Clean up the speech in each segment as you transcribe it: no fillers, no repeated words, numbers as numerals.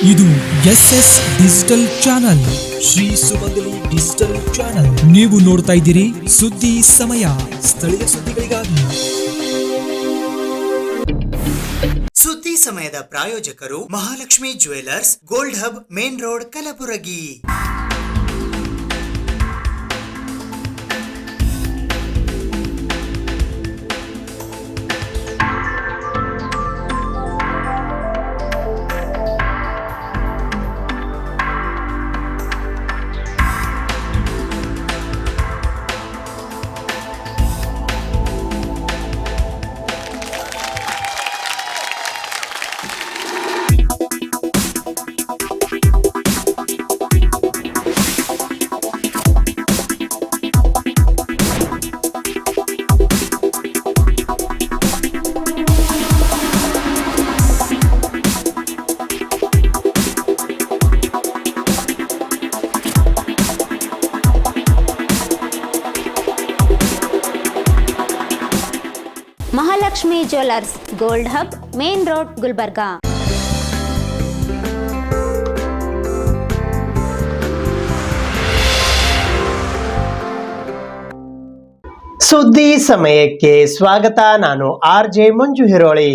ಇದು SS digital channel, Shri ಸುಮಂಗಲಿ digital channel. ನೀವು ನೋಡ್ತಾ ಇದ್ದೀರಿ ಸುದ್ದಿ ಸಮಯ, ಸ್ಥಳೀಯ ಸುದ್ದಿಗಳಿಗಾಗಿ. ಸುದ್ದಿ ಸಮಯದ ಪ್ರಾಯೋಜಕರು Mahalakshmi jewellers, gold hub, main road, Kalaburagi. Mahalakshmi jewellers, gold hub, main road, Gulbarga. ಸುದ್ದಿ ಸಮಯಕ್ಕೆ ಸ್ವಾಗತ. ನಾನು RJ ಮಂಜು ಹಿರೋಳಿ.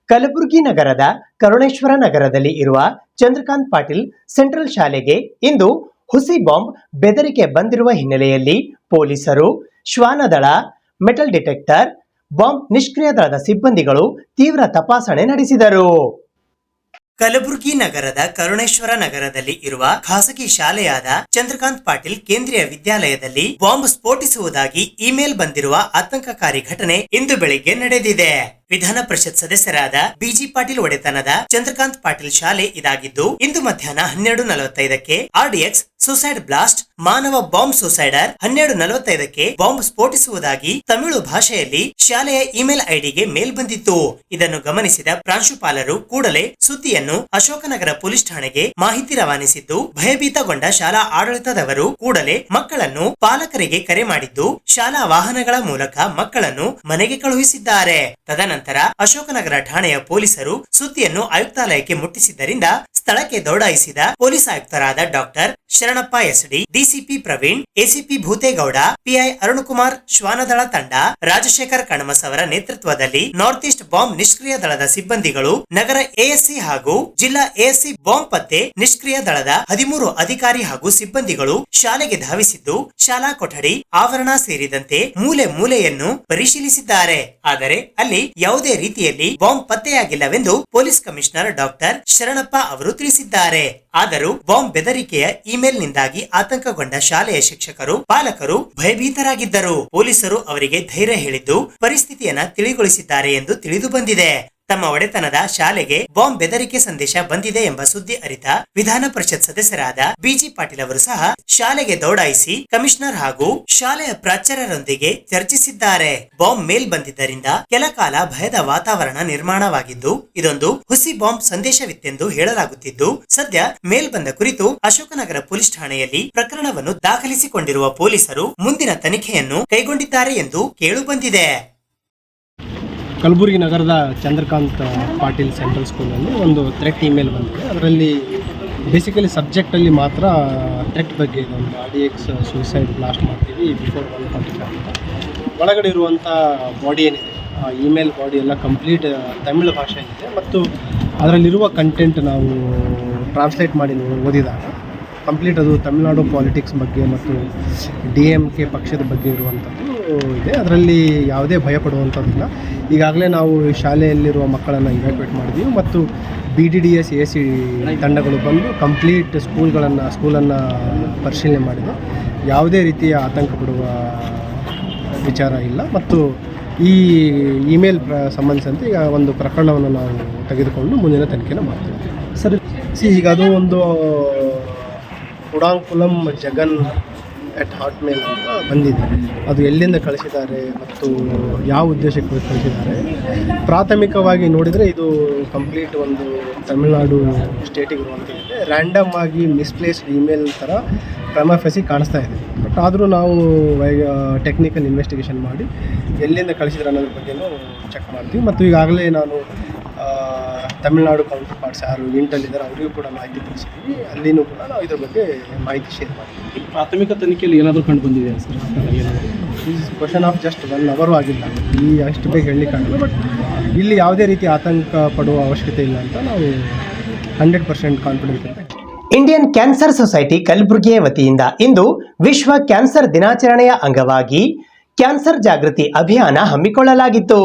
ಕಲಬುರಗಿ ನಗರದ ಕರುಣೇಶ್ವರ ನಗರದಲ್ಲಿ ಇರುವ ಚಂದ್ರಕಾಂತ್ ಪಾಟೀಲ್ ಸೆಂಟ್ರಲ್ ಶಾಲೆಗೆ ಇಂದು ಹುಸಿ ಬಾಂಬ್ ಬೆದರಿಕೆ ಬಂದಿರುವ ಹಿನ್ನೆಲೆಯಲ್ಲಿ ಪೊಲೀಸರು, ಶ್ವಾನದಳ, ಮೆಟಲ್ ಡಿಟೆಕ್ಟರ್, ಬಾಂಬ್ ನಿಷ್ಕ್ರಿಯ ದಳದ ಸಿಬ್ಬಂದಿಗಳು ತೀವ್ರ ತಪಾಸಣೆ ನಡೆಸಿದರು. ಕಲಬುರಗಿ ನಗರದ ಕರುಣೇಶ್ವರ ನಗರದಲ್ಲಿ ಇರುವ ಖಾಸಗಿ ಶಾಲೆಯಾದ ಚಂದ್ರಕಾಂತ್ ಪಾಟೀಲ್ ಕೇಂದ್ರೀಯ ವಿದ್ಯಾಲಯದಲ್ಲಿ ಬಾಂಬ್ ಸ್ಫೋಟಿಸುವುದಾಗಿ ಇಮೇಲ್ ಬಂದಿರುವ ಆತಂಕಕಾರಿ ಘಟನೆ ಇಂದು ಬೆಳಿಗ್ಗೆ ನಡೆದಿದೆ. ವಿಧಾನ ಪರಿಷತ್ ಸದಸ್ಯರಾದ BG ಪಾಟೀಲ್ ಒಡೆತನದ ಚಂದ್ರಕಾಂತ್ ಪಾಟೀಲ್ ಶಾಲೆ ಇದಾಗಿದ್ದು, ಇಂದು ಮಧ್ಯಾಹ್ನ 12:45ಕ್ಕೆ RDX ಸುಸೈಡ್ ಬ್ಲಾಸ್ಟ್, ಮಾನವ ಬಾಂಬ್ ಸುಸೈಡರ್ 12:45ಕ್ಕೆ ಬಾಂಬ್ ಸ್ಫೋಟಿಸುವುದಾಗಿ ತಮಿಳು ಭಾಷೆಯಲ್ಲಿ ಶಾಲೆಯ ಇಮೇಲ್ ಐಡಿಗೆ ಮೇಲ್ ಬಂದಿತ್ತು. ಇದನ್ನು ಗಮನಿಸಿದ ಪ್ರಾಂಶುಪಾಲರು ಕೂಡಲೇ ಸುದ್ದಿಯನ್ನು ಅಶೋಕನಗರ ಪೊಲೀಸ್ ಠಾಣೆಗೆ ಮಾಹಿತಿ ರವಾನಿಸಿದ್ದು, ಭಯಭೀತಗೊಂಡ ಶಾಲಾ ಆಡಳಿತದವರು ಕೂಡಲೇ ಮಕ್ಕಳನ್ನು ಪಾಲಕರಿಗೆ ಕರೆ ಮಾಡಿದ್ದು, ಶಾಲಾ ವಾಹನಗಳ ಮೂಲಕ ಮಕ್ಕಳನ್ನು ಮನೆಗೆ ಕಳುಹಿಸಿದ್ದಾರೆ. ತದನಂತರ ಅಶೋಕನಗರ ಠಾಣೆಯ ಪೊಲೀಸರು ಸುದ್ದಿಯನ್ನು ಆಯುಕ್ತಾಲಯಕ್ಕೆ ಮುಟ್ಟಿಸಿದ್ದರಿಂದ ಸ್ಥಳಕ್ಕೆ ದೌಡಾಯಿಸಿದ ಪೊಲೀಸ್ ಆಯುಕ್ತರಾದ doctor Sharanappa SD, DCP Praveen, ACP Bhutegowda, PI Arunakumar, ಶ್ವಾನದಳ ತಂಡ ರಾಜಶೇಖರ್ ಕಣಮಸ್ ಅವರ ನೇತೃತ್ವದಲ್ಲಿ ನಾರ್ತ್ ಈಸ್ಟ್ ಬಾಂಬ್ ನಿಷ್ಕ್ರಿಯ ದಳದ ಸಿಬ್ಬಂದಿಗಳು, ನಗರ ASC ಹಾಗೂ ಜಿಲ್ಲಾ ASC ಬಾಂಬ್ ಪತ್ತೆ ನಿಷ್ಕ್ರಿಯ ದಳದ 13 ಅಧಿಕಾರಿ ಹಾಗೂ ಸಿಬ್ಬಂದಿಗಳು ಶಾಲೆಗೆ ಧಾವಿಸಿದ್ದು, ಶಾಲಾ ಕೊಠಡಿ, ಆವರಣ ಸೇರಿದಂತೆ ಮೂಲೆ ಮೂಲೆಯನ್ನು ಪರಿಶೀಲಿಸಿದ್ದಾರೆ. ಆದರೆ ಅಲ್ಲಿ ಯಾವುದೇ ರೀತಿಯಲ್ಲಿ ಬಾಂಬ್ ಪತ್ತೆಯಾಗಿಲ್ಲವೆಂದು ಪೊಲೀಸ್ ಕಮಿಷನರ್ ಡಾಕ್ಟರ್ ಶರಣಪ್ಪ ಅವರು ತಿಳಿಸಿದ್ದಾರೆ. ಆದರೂ ಬಾಂಬ್ ಬೆದರಿಕೆಯ ಇಮೇಲ್ ನಿಂದಾಗಿ ಆತಂಕಗೊಂಡ ಶಾಲೆಯ ಶಿಕ್ಷಕರು, ಪಾಲಕರು ಭಯಭೀತರಾಗಿದ್ದರು. ಪೊಲೀಸರು ಅವರಿಗೆ ಧೈರ್ಯ ಹೇಳಿದ್ದು ಪರಿಸ್ಥಿತಿಯನ್ನ ತಿಳಿಗೊಳಿಸಿದ್ದಾರೆ ಎಂದು ತಿಳಿದು ಬಂದಿದೆ. ತಮ್ಮ ಒಡೆತನದ ಶಾಲೆಗೆ ಬಾಂಬ್ ಬೆದರಿಕೆ ಸಂದೇಶ ಬಂದಿದೆ ಎಂಬ ಸುದ್ದಿ ಅರಿತ ವಿಧಾನ ಪರಿಷತ್ ಸದಸ್ಯರಾದ BG ಪಾಟೀಲ್ ಅವರು ಸಹ ಶಾಲೆಗೆ ದೌಡಾಯಿಸಿ ಕಮಿಷನರ್ ಹಾಗೂ ಶಾಲೆಯ ಪ್ರಾಚಾರ್ಯರೊಂದಿಗೆ ಚರ್ಚಿಸಿದ್ದಾರೆ. ಬಾಂಬ್ ಮೇಲ್ ಬಂದಿದ್ದರಿಂದ ಕೆಲ ಕಾಲ ಭಯದ ವಾತಾವರಣ ನಿರ್ಮಾಣವಾಗಿದ್ದು, ಇದೊಂದು ಹುಸಿ ಬಾಂಬ್ ಸಂದೇಶವಿತ್ತೆಂದು ಹೇಳಲಾಗುತ್ತಿದ್ದು, ಸದ್ಯ ಮೇಲ್ ಬಂದ ಕುರಿತು ಅಶೋಕನಗರ ಪೊಲೀಸ್ ಠಾಣೆಯಲ್ಲಿ ಪ್ರಕರಣವನ್ನು ದಾಖಲಿಸಿಕೊಂಡಿರುವ ಪೊಲೀಸರು ಮುಂದಿನ ತನಿಖೆಯನ್ನು ಕೈಗೊಂಡಿದ್ದಾರೆ ಎಂದು ಕೇಳು ಬಂದಿದೆ. ಕಲಬುರಗಿ ನಗರದ ಚಂದ್ರಕಾಂತ್ ಪಾಟೀಲ್ ಸೆಂಟ್ರಲ್ ಸ್ಕೂಲಲ್ಲಿ ಒಂದು ಥ್ರೆಟ್ ಇಮೇಲ್ ಬಂದಿದೆ. ಅದರಲ್ಲಿ ಬೇಸಿಕಲಿ ಸಬ್ಜೆಕ್ಟಲ್ಲಿ ಮಾತ್ರ ಥ್ರೆಟ್ ಬಗ್ಗೆ ಇದೆ. ಒಂದು RDX ಸೂಸೈಡ್ ಬ್ಲಾಸ್ಟ್ ಮಾಡ್ತೀವಿ ಬಿಫೋರ್ 1:45 ಒಳಗಡೆ ಇರುವಂಥ ಬಾಡಿ ಏನಿದೆ, ಇಮೇಲ್ ಬಾಡಿ ಎಲ್ಲ ಕಂಪ್ಲೀಟ್ ತಮಿಳು ಭಾಷೆಯಲ್ಲಿದೆ ಮತ್ತು ಅದರಲ್ಲಿರುವ ಕಂಟೆಂಟ್ ನಾವು ಟ್ರಾನ್ಸ್ಲೇಟ್ ಮಾಡಿ ಓದಿದಾಗ ಕಂಪ್ಲೀಟ್ ಅದು ತಮಿಳುನಾಡು ಪಾಲಿಟಿಕ್ಸ್ ಬಗ್ಗೆ ಮತ್ತು DMK ಪಕ್ಷದ ಬಗ್ಗೆ ಇರುವಂಥದ್ದು ಇದೆ. ಅದರಲ್ಲಿ ಯಾವುದೇ ಭಯ ಪಡುವಂಥದ್ದಿಲ್ಲ. ಈಗಾಗಲೇ ನಾವು ಶಾಲೆಯಲ್ಲಿರುವ ಮಕ್ಕಳನ್ನು ಇವ್ಯಾಕ್ಯುವೇಟ್ ಮಾಡಿದ್ದೀವಿ ಮತ್ತು BDDS AC ತಂಡಗಳು ಬಂದು ಕಂಪ್ಲೀಟ್ ಸ್ಕೂಲನ್ನು ಪರಿಶೀಲನೆ ಮಾಡಿದೆ. ಯಾವುದೇ ರೀತಿಯ ಆತಂಕ ಪಡುವ ವಿಚಾರ ಇಲ್ಲ ಮತ್ತು ಈ ಇಮೇಲ್ ಸಂಬಂಧಿಸಿದಂತೆ ಈಗ ಒಂದು ಪ್ರಕರಣವನ್ನು ನಾವು ತೆಗೆದುಕೊಂಡು ಮುಂದಿನ ತನಿಖೆಯನ್ನು ಮಾಡ್ತೀವಿ. ಸರಿ, ಈಗ ಅದು ಒಂದು ಕುಡಾಂಕುಲಂ ಜಗನ್ @hotmail ಅಂತ ಬಂದಿದೆ. ಅದು ಎಲ್ಲಿಂದ ಕಳಿಸಿದ್ದಾರೆ ಮತ್ತು ಯಾವ ಉದ್ದೇಶಕ್ಕೆ ಕಳಿಸಿದ್ದಾರೆ, ಪ್ರಾಥಮಿಕವಾಗಿ ನೋಡಿದರೆ ಇದು ಕಂಪ್ಲೀಟ್ ಒಂದು ತಮಿಳುನಾಡು ಸ್ಟೇಟಿಗೆ ಇರುವಂಥದ್ದಿದೆ. ರ್ಯಾಂಡಮ್ ಆಗಿ ಮಿಸ್ಪ್ಲೇಸ್ಡ್ ಇಮೇಲ್ ಥರ ಪ್ರೈಮಾ ಫೇಸಿ ಕಾಣಿಸ್ತಾ ಇದೆ. ಬಟ್ ಆದರೂ ನಾವು ಟೆಕ್ನಿಕಲ್ ಇನ್ವೆಸ್ಟಿಗೇಷನ್ ಮಾಡಿ ಎಲ್ಲಿಂದ ಕಳಿಸಿದ್ರೆ ಅನ್ನೋದ್ರ ಬಗ್ಗೆನೂ ಚೆಕ್ ಮಾಡ್ತೀವಿ. ಮತ್ತು ಈಗಾಗಲೇ ನಾನು ತಮಿಳುನಾಡು ಕೌಂಟರ್ ಪಾರ್ಟ್ಸ್ ಯಾರು ಯೂನಿಟಲ್ಲಿದ್ದಾರೆ ಅವರಿಗೂ ಕೂಡ ಮಾಹಿತಿ ತಿಳಿಸಿದ್ವಿ. ಅಲ್ಲಿನೂ ಕೂಡ ನಾವು ಇದ್ರ ಬಗ್ಗೆ ಮಾಹಿತಿ ಶೇರ್ ಮಾಡಿದ್ವಿ. ಪ್ರಾಥಮಿಕ ತನಿಖೆಯಲ್ಲಿ ಏನಾದರೂ ಕಂಡು ಬಂದಿದೆಯಾ sir? Is question of just 1 hour ಆಗಿಲ್ಲ, ಈ ಅಷ್ಟು ಬೇಗ ಹೇಳಲಿಕ್ಕಾಗಲ್ಲ. ಬಟ್ ಇಲ್ಲಿ ಯಾವುದೇ ರೀತಿ ಆತಂಕ ಪಡುವ ಅವಶ್ಯಕತೆ ಇಲ್ಲ ಅಂತ ನಾವು 100% ಕಾನ್ಫಿಡೆಂಟ್ ಇದೆ. ಇಂಡಿಯನ್ ಕ್ಯಾನ್ಸರ್ ಸೊಸೈಟಿ ಕಲಬುರಗಿಯ ವತಿಯಿಂದ ಇಂದು ವಿಶ್ವ ಕ್ಯಾನ್ಸರ್ ದಿನಾಚರಣೆಯ ಅಂಗವಾಗಿ ಕ್ಯಾನ್ಸರ್ ಜಾಗೃತಿ ಅಭಿಯಾನ ಹಮ್ಮಿಕೊಳ್ಳಲಾಗಿತ್ತು.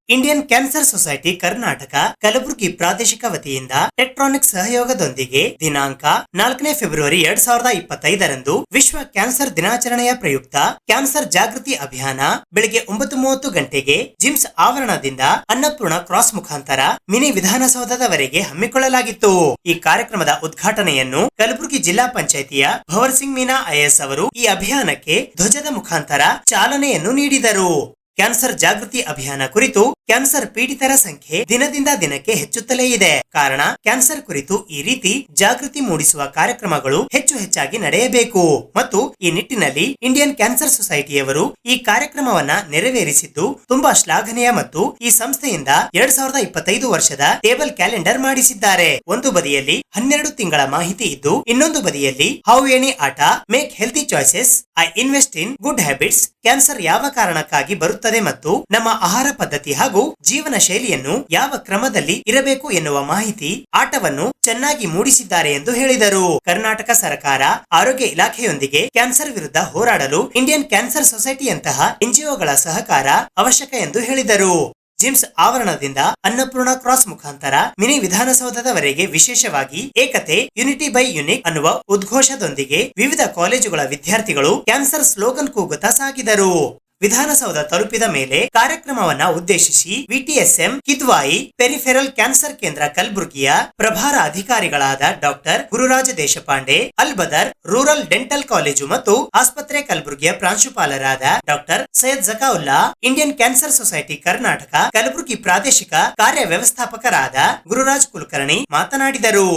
Indian cancer society Karnataka Kalaburagi ಪ್ರಾದೇಶಿಕ ವತಿಯಿಂದ ಟೆಕ್ಟ್ರಾನಿಕ್ ಸಹಯೋಗದೊಂದಿಗೆ ದಿನಾಂಕ 4ನೇ ಫೆಬ್ರವರಿ 2025ರಂದು ವಿಶ್ವ ಕ್ಯಾನ್ಸರ್ ದಿನಾಚರಣೆಯ ಪ್ರಯುಕ್ತ ಕ್ಯಾನ್ಸರ್ ಜಾಗೃತಿ ಅಭಿಯಾನ ಬೆಳಿಗ್ಗೆ 9:30 ಗಂಟೆಗೆ ಜಿಮ್ಸ್ ಆವರಣದಿಂದ ಅನ್ನಪೂರ್ಣ ಕ್ರಾಸ್ ಮುಖಾಂತರ ಮಿನಿ ವಿಧಾನಸೌಧದವರೆಗೆ ಹಮ್ಮಿಕೊಳ್ಳಲಾಗಿತ್ತು. ಈ ಕಾರ್ಯಕ್ರಮದ ಉದ್ಘಾಟನೆಯನ್ನು ಕಲಬುರಗಿ ಜಿಲ್ಲಾ ಪಂಚಾಯಿತಿಯ ಭವರ್ ಸಿಂಗ್ ಮೀನಾ IAS ಅವರು ಈ ಅಭಿಯಾನಕ್ಕೆ ಧ್ವಜದ ಮುಖಾಂತರ ಚಾಲನೆಯನ್ನು ನೀಡಿದರು. ಕ್ಯಾನ್ಸರ್ ಜಾಗೃತಿ ಅಭಿಯಾನ ಕುರಿತು ಕ್ಯಾನ್ಸರ್ ಪೀಡಿತರ ಸಂಖ್ಯೆ ದಿನದಿಂದ ದಿನಕ್ಕೆ ಹೆಚ್ಚುತ್ತಲೇ ಇದೆ. ಕಾರಣ ಕ್ಯಾನ್ಸರ್ ಕುರಿತು ಈ ರೀತಿ ಜಾಗೃತಿ ಮೂಡಿಸುವ ಕಾರ್ಯಕ್ರಮಗಳು ಹೆಚ್ಚಾಗಿ ನಡೆಯಬೇಕು ಮತ್ತು ಈ ನಿಟ್ಟಿನಲ್ಲಿ ಇಂಡಿಯನ್ ಕ್ಯಾನ್ಸರ್ ಸೊಸೈಟಿಯವರು ಈ ಕಾರ್ಯಕ್ರಮವನ್ನ ನೆರವೇರಿಸಿದ್ದು ತುಂಬಾ ಶ್ಲಾಘನೀಯ ಮತ್ತು ಈ ಸಂಸ್ಥೆಯಿಂದ 2025 ವರ್ಷದ ಟೇಬಲ್ ಕ್ಯಾಲೆಂಡರ್ ಮಾಡಿಸಿದ್ದಾರೆ. ಒಂದು ಬದಿಯಲ್ಲಿ 12 ತಿಂಗಳ ಮಾಹಿತಿ ಇದ್ದು ಇನ್ನೊಂದು ಬದಿಯಲ್ಲಿ ಹೌ ಎನಿ ಆಟ make healthy choices, I invest in good habits, cancer ಯಾವ ಕಾರಣಕ್ಕಾಗಿ ಬರುತ್ತದೆ ಮತ್ತು ನಮ್ಮ ಆಹಾರ ಪದ್ಧತಿ ಹಾಗೂ ಜೀವನ ಶೈಲಿಯನ್ನು ಯಾವ ಕ್ರಮದಲ್ಲಿ ಇರಬೇಕು ಎನ್ನುವ ಮಾಹಿತಿ ಆಟವನ್ನು ಚೆನ್ನಾಗಿ ಮೂಡಿಸಿದ್ದಾರೆ ಎಂದು ಹೇಳಿದರು. ಕರ್ನಾಟಕ ಸರ್ಕಾರ ಆರೋಗ್ಯ ಇಲಾಖೆಯೊಂದಿಗೆ ಕ್ಯಾನ್ಸರ್ ವಿರುದ್ಧ ಹೋರಾಡಲು ಇಂಡಿಯನ್ ಕ್ಯಾನ್ಸರ್ ಸೊಸೈಟಿಯಂತಹ NGOಗಳ ಸಹಕಾರ ಅವಶ್ಯಕ ಎಂದು ಹೇಳಿದರು. ಜಿಮ್ಸ್ ಆವರಣದಿಂದ ಅನ್ನಪೂರ್ಣ ಕ್ರಾಸ್ ಮುಖಾಂತರ ಮಿನಿ ವಿಧಾನಸೌಧದವರೆಗೆ ವಿಶೇಷವಾಗಿ ಏಕತೆ ಯುನಿಟಿ ಬೈ ಯುನಿಕ್ ಅನ್ನುವ ಉದ್ಘೋಷದೊಂದಿಗೆ ವಿವಿಧ ಕಾಲೇಜುಗಳ ವಿದ್ಯಾರ್ಥಿಗಳು ಕ್ಯಾನ್ಸರ್ ಸ್ಲೋಗನ್ ಕೂಗುತ್ತಾ ಸಾಗಿದರು. ವಿಧಾನಸೌಧ ತಲುಪಿದ ಮೇಲೆ ಕಾರ್ಯಕ್ರಮವನ್ನ ಉದ್ದೇಶಿಸಿ ವಿಟಿಎಸ್ಎಂ ಕಿದ್ವಾಯಿ ಪೆರಿಫೆರಲ್ ಕ್ಯಾನ್ಸರ್ ಕೇಂದ್ರ ಕಲಬುರಗಿಯ ಪ್ರಭಾರ ಅಧಿಕಾರಿಗಳಾದ doctor Gururaja Deshpande, Albadar rural dental college ಮತ್ತು ಆಸ್ಪತ್ರೆ ಕಲಬುರಗಿಯ ಪ್ರಾಂಶುಪಾಲರಾದ doctor Syed Zakaulla, Indian cancer society Karnataka Kalaburagi ಪ್ರಾದೇಶಿಕ ಕಾರ್ಯ ವ್ಯವಸ್ಥಾಪಕರಾದ ಗುರುರಾಜ್ ಕುಲಕರ್ಣಿ ಮಾತನಾಡಿದರು.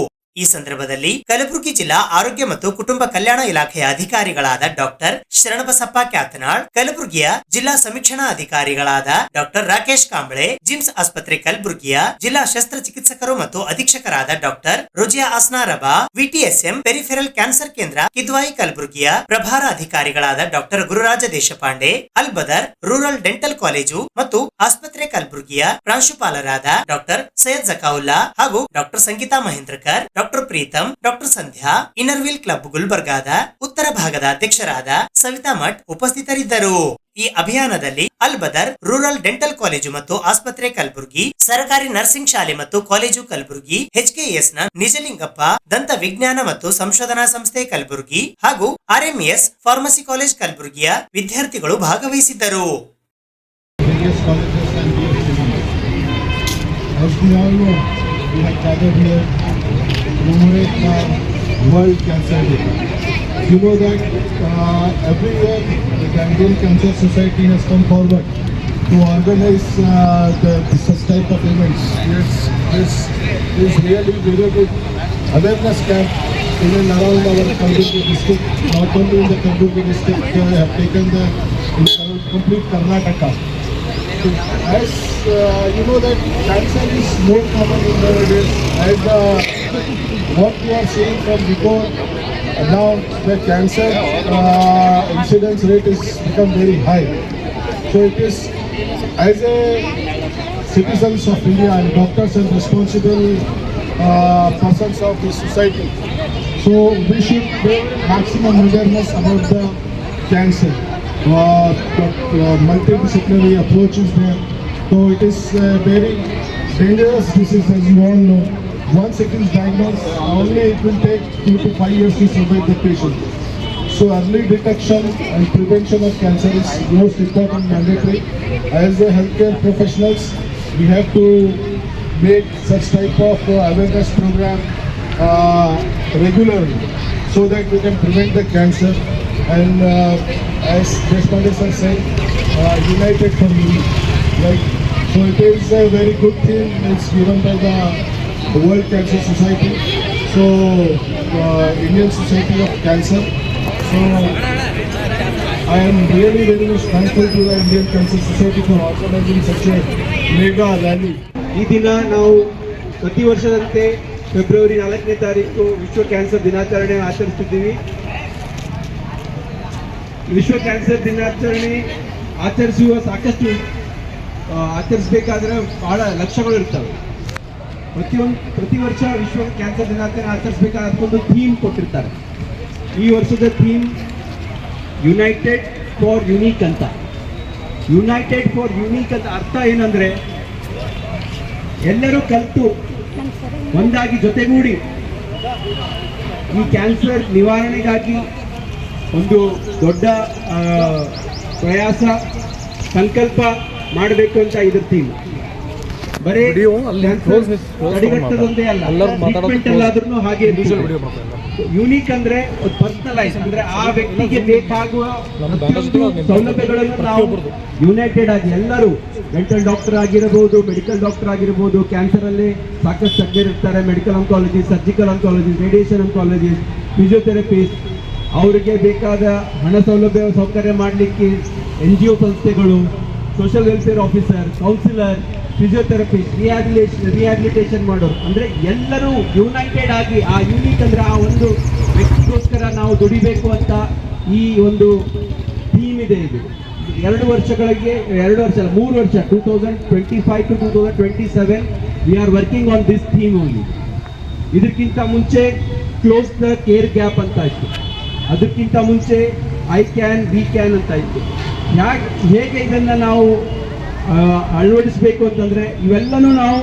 ಈ ಸಂದರ್ಭದಲ್ಲಿ ಕಲಬುರಗಿ ಜಿಲ್ಲಾ ಆರೋಗ್ಯ ಮತ್ತು ಕುಟುಂಬ ಕಲ್ಯಾಣ ಇಲಾಖೆಯ ಅಧಿಕಾರಿಗಳಾದ ಡಾಕ್ಟರ್ ಶರಣಬಸಪ್ಪ ಕ್ಯಾತನಾಳ್, ಕಲಬುರಗಿಯ ಜಿಲ್ಲಾ ಸಮೀಕ್ಷಣಾ ಅಧಿಕಾರಿಗಳಾದ ಡಾಕ್ಟರ್ ರಾಕೇಶ್ ಕಾಂಬಳೆ, ಜಿಮ್ಸ್ ಆಸ್ಪತ್ರೆ ಕಲಬುರಗಿಯ ಜಿಲ್ಲಾ ಶಸ್ತ್ರಚಿಕಿತ್ಸಕರು ಮತ್ತು ಅಧೀಕ್ಷಕರಾದ doctor Ruziya Asnaraba, VTSM peripheral cancer ಕೇಂದ್ರ ಕಿದ್ವಾಯಿ ಕಲಬುರಗಿಯ ಪ್ರಭಾರ ಅಧಿಕಾರಿಗಳಾದ doctor Gururaja Deshpande, Albadar rural dental college ಮತ್ತು ಆಸ್ಪತ್ರೆ ಕಲಬುರಗಿಯ ಪ್ರಾಂಶುಪಾಲರಾದ ಡಾಕ್ಟರ್ ಸೈಯದ್ ಜಕಾವುಲ್ಲಾ ಹಾಗೂ doctor Sangeeta Mahendrakar, doctor Preetam, doctor Sandhya, Inner Wheel club ಗುಲ್ಬರ್ಗಾದ ಉತ್ತರ ಭಾಗದ ಅಧ್ಯಕ್ಷರಾದ ಸವಿತಾ ಮಠ್ ಉಪಸ್ಥಿತರಿದ್ದರು. ಈ ಅಭಿಯಾನದಲ್ಲಿ ಅಲ್ಬದರ್ ರೂರಲ್ ಡೆಂಟಲ್ ಕಾಲೇಜು ಮತ್ತು ಆಸ್ಪತ್ರೆ ಕಲಬುರಗಿ, ಸರ್ಕಾರಿ ನರ್ಸಿಂಗ್ ಶಾಲೆ ಮತ್ತು ಕಾಲೇಜು ಕಲಬುರಗಿ, HKS ನ ನಿಜಲಿಂಗಪ್ಪ ದಂತ ವಿಜ್ಞಾನ ಮತ್ತು ಸಂಶೋಧನಾ ಸಂಸ್ಥೆ ಕಲಬುರಗಿ ಹಾಗೂ RMES ಫಾರ್ಮಸಿ ಕಾಲೇಜ್ ಕಲಬುರಗಿಯ ವಿದ್ಯಾರ್ಥಿಗಳು ಭಾಗವಹಿಸಿದ್ದರು. commemorate the World Cancer Day. You know that every year the Indian Cancer Society has come forward to organize such type of events. This is really very good awareness camp in and around our Kalaburgi district. Not only in the Kalaburgi district, they have taken the complete Karnataka. As you know that cancer is more common in nowadays, as what we are seeing from before, now the cancer incidence rate is become very high. So it is, as a citizens of India and doctors and responsible persons of the society, so we should pay maximum awareness about the cancer. Multidisciplinary approach is there. So it is very dangerous disease, as you all know. Once it is diagnosed, only it will take 2 to 5 years to survive the patient. So early detection and prevention of cancer is most important, mandatory. As a healthcare professionals, we have to make such type of awareness program regularly, so that we can prevent the cancer. And as Deshpande sir said, united for unity. So it is a very good thing. It's given by the World Cancer Society. So Indian Society of Cancer. So I am really very much thankful to the Indian Cancer Society for organizing such a mega rally. ಈ ದಿನ ನಾವು ಪ್ರತಿ ವರ್ಷದಂತೆ February 4ನೇ ತಾರೀಕು ವಿಶ್ವ cancer ದಿನಾಚರಣೆ ಆಚರಿಸ್ತಿದ್ದೀವಿ. ವಿಶ್ವ ಕ್ಯಾನ್ಸರ್ ದಿನಾಚರಣೆ ಸಾಕಷ್ಟು ಆಚರಿಸಬೇಕಾದ್ರೆ ಬಹಳ ಲಕ್ಷ್ಯಗಳು ಇರ್ತವೆ. ಪ್ರತಿ ವರ್ಷ ವಿಶ್ವ ಕ್ಯಾನ್ಸರ್ ದಿನಾಚರಣೆ ಆಚರಿಸಬೇಕಾದ್ರೆ ಅದಕ್ಕೊಂದು ಥೀಮ್ ಕೊಟ್ಟಿರ್ತಾರೆ. ಈ ವರ್ಷದ ಥೀಮ್ ಯುನೈಟೆಡ್ ಫಾರ್ ಯುನೀಕ್ ಅಂತ. ಯುನೈಟೆಡ್ ಫಾರ್ ಯುನೀಕ್ ಅಂತ ಅರ್ಥ ಏನಂದರೆ ಎಲ್ಲರೂ ಕಲಿತು ಒಂದಾಗಿ ಜೊತೆಗೂಡಿ ಈ ಕ್ಯಾನ್ಸರ್ ನಿವಾರಣೆಗಾಗಿ ಒಂದು ದೊಡ್ಡ ಪ್ರಯಾಸ ಸಂಕಲ್ಪ ಮಾಡಬೇಕು ಅಂತ ಇದ್ರ ಥೀಮ್. ಬರೀ ತಡೆಗಟ್ಟೋದೊಂದೇ ಅಲ್ಲ, ಟ್ರೀಟ್ಮೆಂಟ್ ಎಲ್ಲಾದ್ರೂ ಹಾಗೆ ಯುನೀಕ್ ಅಂದ್ರೆ ಪರ್ಸನಲೈಸ್ ಅಂದ್ರೆ ಆ ವ್ಯಕ್ತಿಗೆ ಬೇಕಾಗುವ ಸೌಲಭ್ಯಗಳನ್ನು ನಾವು ಯುನೈಟೆಡ್ ಆಗಿ ಎಲ್ಲರೂ ಡೆಂಟಲ್ ಡಾಕ್ಟರ್ ಆಗಿರಬಹುದು, ಮೆಡಿಕಲ್ ಡಾಕ್ಟರ್ ಆಗಿರಬಹುದು, ಕ್ಯಾನ್ಸರ್ ಅಲ್ಲಿ ಸಾಕಷ್ಟು ತಜ್ಞರು ಇರ್ತಾರೆ, medical oncologist, surgical oncologist, radiation oncologist, physiotherapist, ಅವರಿಗೆ ಬೇಕಾದ ಹಣ ಸೌಕರ್ಯ ಮಾಡಲಿಕ್ಕೆ NGO ಸಂಸ್ಥೆಗಳು, social welfare officer, counsellor, physiotherapist, rehabilitation ಮಾಡೋರು, ಅಂದರೆ ಎಲ್ಲರೂ ಯುನೈಟೆಡ್ ಆಗಿ ಆ ಯುನೀಕ್ ಅಂದರೆ ಆ ಒಂದು ವ್ಯಕ್ತಿಗೋಸ್ಕರ ನಾವು ದುಡಿಬೇಕು ಅಂತ ಈ ಒಂದು ಥೀಮ್ ಇದೆ. ಇದು 3 ವರ್ಷ 2025 to 2027 we are working on this theme only. ಇದಕ್ಕಿಂತ ಮುಂಚೆ ಕ್ಲೋಸ್ ದ ಕೇರ್ ಗ್ಯಾಪ್ ಅಂತ ಇತ್ತು, ಅದಕ್ಕಿಂತ ಮುಂಚೆ ಐ ಕ್ಯಾನ್ ವಿ ಕ್ಯಾನ್ ಅಂತ ಇತ್ತು. ಹೇಗೆ ಇದನ್ನು ನಾವು ಅಳವಡಿಸಬೇಕು ಅಂತಂದರೆ ಇವೆಲ್ಲನೂ ನಾವು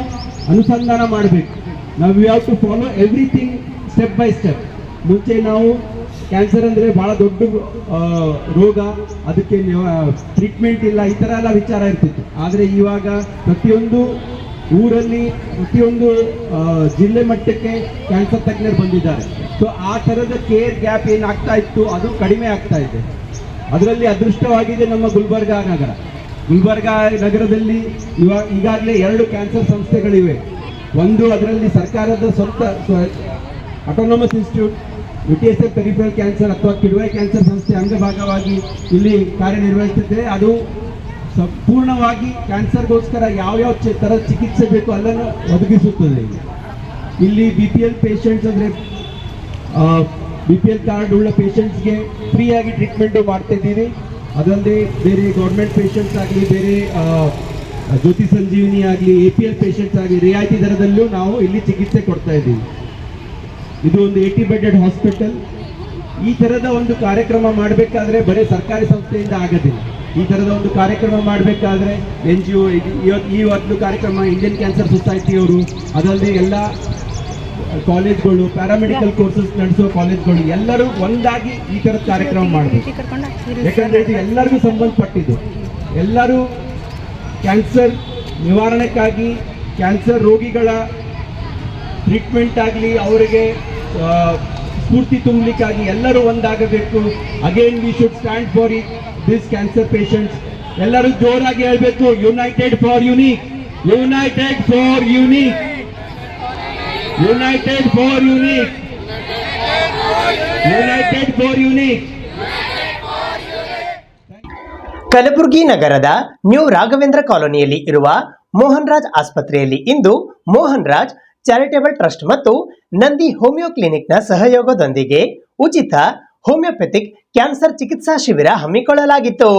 ಅನುಸಂಧಾನ ಮಾಡಬೇಕು. ನಾವು we have to follow everything step by step. ಮುಂಚೆ ನಾವು ಕ್ಯಾನ್ಸರ್ ಅಂದರೆ ಭಾಳ ದೊಡ್ಡ ರೋಗ, ಅದಕ್ಕೆ ಟ್ರೀಟ್ಮೆಂಟ್ ಇಲ್ಲ, ಈ ಥರ ಎಲ್ಲ ವಿಚಾರ ಇರ್ತಿತ್ತು. ಆದರೆ ಇವಾಗ ಪ್ರತಿಯೊಂದು ಊರಲ್ಲಿ ಪ್ರತಿಯೊಂದು ಜಿಲ್ಲೆ ಮಟ್ಟಕ್ಕೆ ಕ್ಯಾನ್ಸರ್ ತಜ್ಞರು ಬಂದಿದ್ದಾರೆ. ಸೊ ಆ ಥರದ ಕೇರ್ ಗ್ಯಾಪ್ ಏನಾಗ್ತಾ ಇತ್ತು ಅದು ಕಡಿಮೆ ಆಗ್ತಾ ಇದೆ. ಅದರಲ್ಲಿ ಅದೃಷ್ಟವಾಗಿದೆ ನಮ್ಮ ಗುಲ್ಬರ್ಗಾ ನಗರದಲ್ಲಿ ಈಗಾಗಲೇ 2 ಕ್ಯಾನ್ಸರ್ ಸಂಸ್ಥೆಗಳಿವೆ. ಒಂದು ಅದರಲ್ಲಿ ಸರ್ಕಾರದ ಸ್ವಂತ autonomous institute UTSF peripheral cancer ಅಥವಾ ಕಿಡ್ವಾಯ್ ಕ್ಯಾನ್ಸರ್ ಸಂಸ್ಥೆ ಅಂಗಭಾಗವಾಗಿ ಇಲ್ಲಿ ಕಾರ್ಯನಿರ್ವಹಿಸುತ್ತಿದೆ. ಅದು ಸಂಪೂರ್ಣವಾಗಿ ಕ್ಯಾನ್ಸರ್ಗೋಸ್ಕರ ಯಾವ್ಯಾವ ಥರದ ಚಿಕಿತ್ಸೆ ಬೇಕು ಅಲ್ಲನ್ನು ಒದಗಿಸುತ್ತದೆ. ಇಲ್ಲಿ BPL ಪೇಷಂಟ್ಸ್ ಅಂದರೆ BPL ಕಾರ್ಡ್ ಉಳ್ಳ ಪೇಷಂಟ್ಸ್ಗೆ ಫ್ರೀಯಾಗಿ ಟ್ರೀಟ್ಮೆಂಟು ಮಾಡ್ತಾ ಇದ್ದೀವಿ. ಅದಲ್ಲದೆ ಬೇರೆ ಗೌರ್ಮೆಂಟ್ ಪೇಷಂಟ್ಸ್ ಆಗಲಿ, ಬೇರೆ ಜ್ಯೋತಿ ಸಂಜೀವಿನಿ ಆಗಲಿ, APL ಪೇಷಂಟ್ಸ್ ಆಗಲಿ ರಿಯಾಯಿತಿ ದರದಲ್ಲೂ ನಾವು ಇಲ್ಲಿ ಚಿಕಿತ್ಸೆ ಕೊಡ್ತಾ ಇದ್ದೀವಿ. ಇದು ಒಂದು 80 ಬೆಡೆಡ್ ಹಾಸ್ಪಿಟಲ್. ಈ ಥರದ ಒಂದು ಕಾರ್ಯಕ್ರಮ ಮಾಡಬೇಕಾದ್ರೆ ಬರೀ ಸರ್ಕಾರಿ ಸಂಸ್ಥೆಯಿಂದ ಆಗೋದಿಲ್ಲ. ಈ ಥರದ ಒಂದು ಕಾರ್ಯಕ್ರಮ ಮಾಡಬೇಕಾದ್ರೆ NGO, ಈ ಒಂದು ಕಾರ್ಯಕ್ರಮ ಇಂಡಿಯನ್ ಕ್ಯಾನ್ಸರ್ ಸೊಸೈಟಿಯವರು, ಅದಲ್ಲದೆ ಎಲ್ಲ ಕಾಲೇಜ್ಗಳು, ಪ್ಯಾರಾಮೆಡಿಕಲ್ ಕೋರ್ಸಸ್ ನಡೆಸುವ ಕಾಲೇಜ್ಗಳು ಎಲ್ಲರೂ ಒಂದಾಗಿ ಈ ಥರದ ಕಾರ್ಯಕ್ರಮ ಮಾಡಬೇಕು. ಯಾಕಂದರೆ ಇದು ಎಲ್ಲರಿಗೂ ಸಂಬಂಧಪಟ್ಟಿದ್ದು. ಎಲ್ಲರೂ ಕ್ಯಾನ್ಸರ್ ನಿವಾರಣೆಗಾಗಿ, ಕ್ಯಾನ್ಸರ್ ರೋಗಿಗಳ ಟ್ರೀಟ್ಮೆಂಟ್ ಆಗಲಿ, ಅವರಿಗೆ ಸ್ಫೂರ್ತಿ ತುಂಬಲಿಕ್ಕಾಗಿ ಎಲ್ಲರೂ ಒಂದಾಗಬೇಕು. Again we should stand for this cancer patients. ಎಲ್ಲರೂ ಜೋರಾಗಿ ಹೇಳಬೇಕು, united for unique, united for unique, united for unique, united for unique. Kalaburagi ನಗರದ ನ್ಯೂ ರಾಘವೇಂದ್ರ ಕಾಲೋನಿಯಲ್ಲಿ ಇರುವ ಮೋಹನ್ ರಾಜ್ ಆಸ್ಪತ್ರೆಯಲ್ಲಿ ಇಂದು ಮೋಹನ್ ರಾಜ್ ಚಾರಿಟೇಬಲ್ ಟ್ರಸ್ಟ್ ಮತ್ತು ನಂದಿ ಹೋಮಿಯೋ ಕ್ಲಿನಿಕ್ನ ಸಹಯೋಗದೊಂದಿಗೆ ಉಚಿತ ಹೋಮಿಯೋಪೆಥಿಕ್ ಕ್ಯಾನ್ಸರ್ ಚಿಕಿತ್ಸಾ ಶಿಬಿರ ಹಮ್ಮಿಕೊಳ್ಳಲಾಗಿತ್ತು.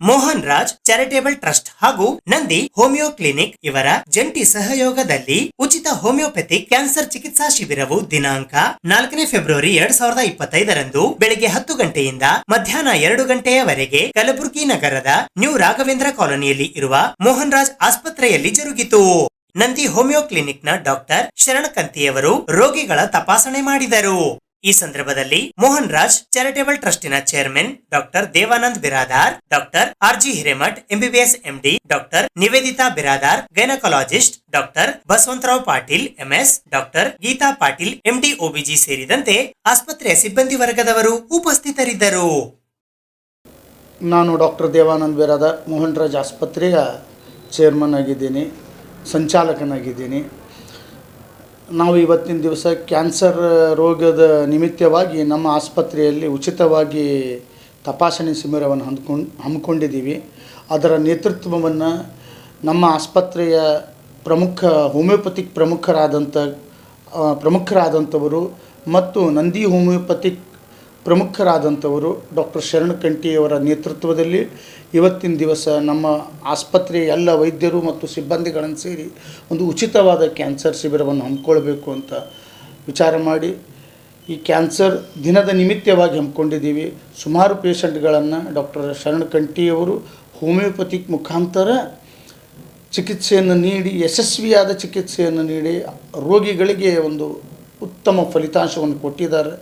ಮೋಹನ್ ರಾಜ್ ಚಾರಿಟೇಬಲ್ ಟ್ರಸ್ಟ್ ಹಾಗೂ ನಂದಿ ಹೋಮಿಯೋ ಕ್ಲಿನಿಕ್ ಇವರ ಜಂಟಿ ಸಹಯೋಗದಲ್ಲಿ ಉಚಿತ ಹೋಮಿಯೋಪೆಥಿಕ್ ಕ್ಯಾನ್ಸರ್ ಚಿಕಿತ್ಸಾ ಶಿಬಿರವು ದಿನಾಂಕ 4ನೇ ಫೆಬ್ರವರಿ 2025 ಬೆಳಿಗ್ಗೆ 10 ಗಂಟೆಯಿಂದ ಮಧ್ಯಾಹ್ನ 2 ಗಂಟೆಯವರೆಗೆ ಕಲಬುರಗಿ ನಗರದ ನ್ಯೂ ರಾಘವೇಂದ್ರ ಕಾಲೋನಿಯಲ್ಲಿ ಇರುವ ಮೋಹನ್ ರಾಜ್ ಆಸ್ಪತ್ರೆಯಲ್ಲಿ ಜರುಗಿತು. ನಂದಿ ಹೋಮಿಯೋ ಕ್ಲಿನಿಕ್ನ ಡಾಕ್ಟರ್ ಶರಣಕಂತಿಯವರು ರೋಗಿಗಳ ತಪಾಸಣೆ ಮಾಡಿದರು. ಈ ಸಂದರ್ಭದಲ್ಲಿ ಮೋಹನ್ ರಾಜ್ ಚಾರಿಟೇಬಲ್ ಟ್ರಸ್ಟಿನ chairman doctor Devanand Biradar, doctor RG Hiremath MBBS MD, doctor Nivedita Biradar gynaecologist, doctor Basavantrao Patil MS, doctor Geeta Patil MD OBG ಸೇರಿದಂತೆ ಆಸ್ಪತ್ರೆಯ ಸಿಬ್ಬಂದಿ ವರ್ಗದವರು ಉಪಸ್ಥಿತರಿದ್ದರು. ನಾನು ಡಾಕ್ಟರ್ ದೇವಾನಂದ್ ಬಿರಾದಾರ್ ಮೋಹನ್ ರಾಜ್ ಆಸ್ಪತ್ರೆಯ ಚೇರ್ಮನ್ ಆಗಿದ್ದೀನಿ, ಸಂಚಾಲಕನಾಗಿದ್ದೀನಿ. ನಾವು ಇವತ್ತಿನ ದಿವಸ ಕ್ಯಾನ್ಸರ್ ರೋಗದ ನಿಮಿತ್ತವಾಗಿ ನಮ್ಮ ಆಸ್ಪತ್ರೆಯಲ್ಲಿ ಉಚಿತವಾಗಿ ತಪಾಸಣೆ ಶಿಬಿರವನ್ನು ಹಮ್ಮಿಕೊಂಡಿದ್ದೀವಿ. ಅದರ ನೇತೃತ್ವವನ್ನು ನಮ್ಮ ಆಸ್ಪತ್ರೆಯ ಹೋಮಿಯೋಪತಿಕ್ ಪ್ರಮುಖರಾದಂಥವರು ಮತ್ತು ನಂದಿ ಹೋಮಿಯೋಪತಿಕ್ ಪ್ರಮುಖರಾದಂಥವರು ಡಾಕ್ಟರ್ ಶರಣ್ ಕಂಠಿಯವರ ನೇತೃತ್ವದಲ್ಲಿ ಇವತ್ತಿನ ದಿವಸ ನಮ್ಮ ಆಸ್ಪತ್ರೆಯ ಎಲ್ಲ ವೈದ್ಯರು ಮತ್ತು ಸಿಬ್ಬಂದಿಗಳನ್ನು ಸೇರಿ ಒಂದು ಉಚಿತವಾದ ಕ್ಯಾನ್ಸರ್ ಶಿಬಿರವನ್ನು ಹಮ್ಮಿಕೊಳ್ಬೇಕು ಅಂತ ವಿಚಾರ ಮಾಡಿ ಈ ಕ್ಯಾನ್ಸರ್ ದಿನದ ನಿಮಿತ್ತವಾಗಿ ಹಮ್ಮಿಕೊಂಡಿದ್ದೀವಿ. ಸುಮಾರು ಪೇಷಂಟ್ಗಳನ್ನು ಡಾಕ್ಟರ್ ಶರಣ್ ಕಂಠಿಯವರು ಹೋಮಿಯೋಪತಿಕ್ ಮುಖಾಂತರ ಚಿಕಿತ್ಸೆಯನ್ನು ನೀಡಿ ಯಶಸ್ವಿಯಾದ ಚಿಕಿತ್ಸೆಯನ್ನು ನೀಡಿ ರೋಗಿಗಳಿಗೆ ಒಂದು ಉತ್ತಮ ಫಲಿತಾಂಶವನ್ನು ಕೊಟ್ಟಿದ್ದಾರೆ.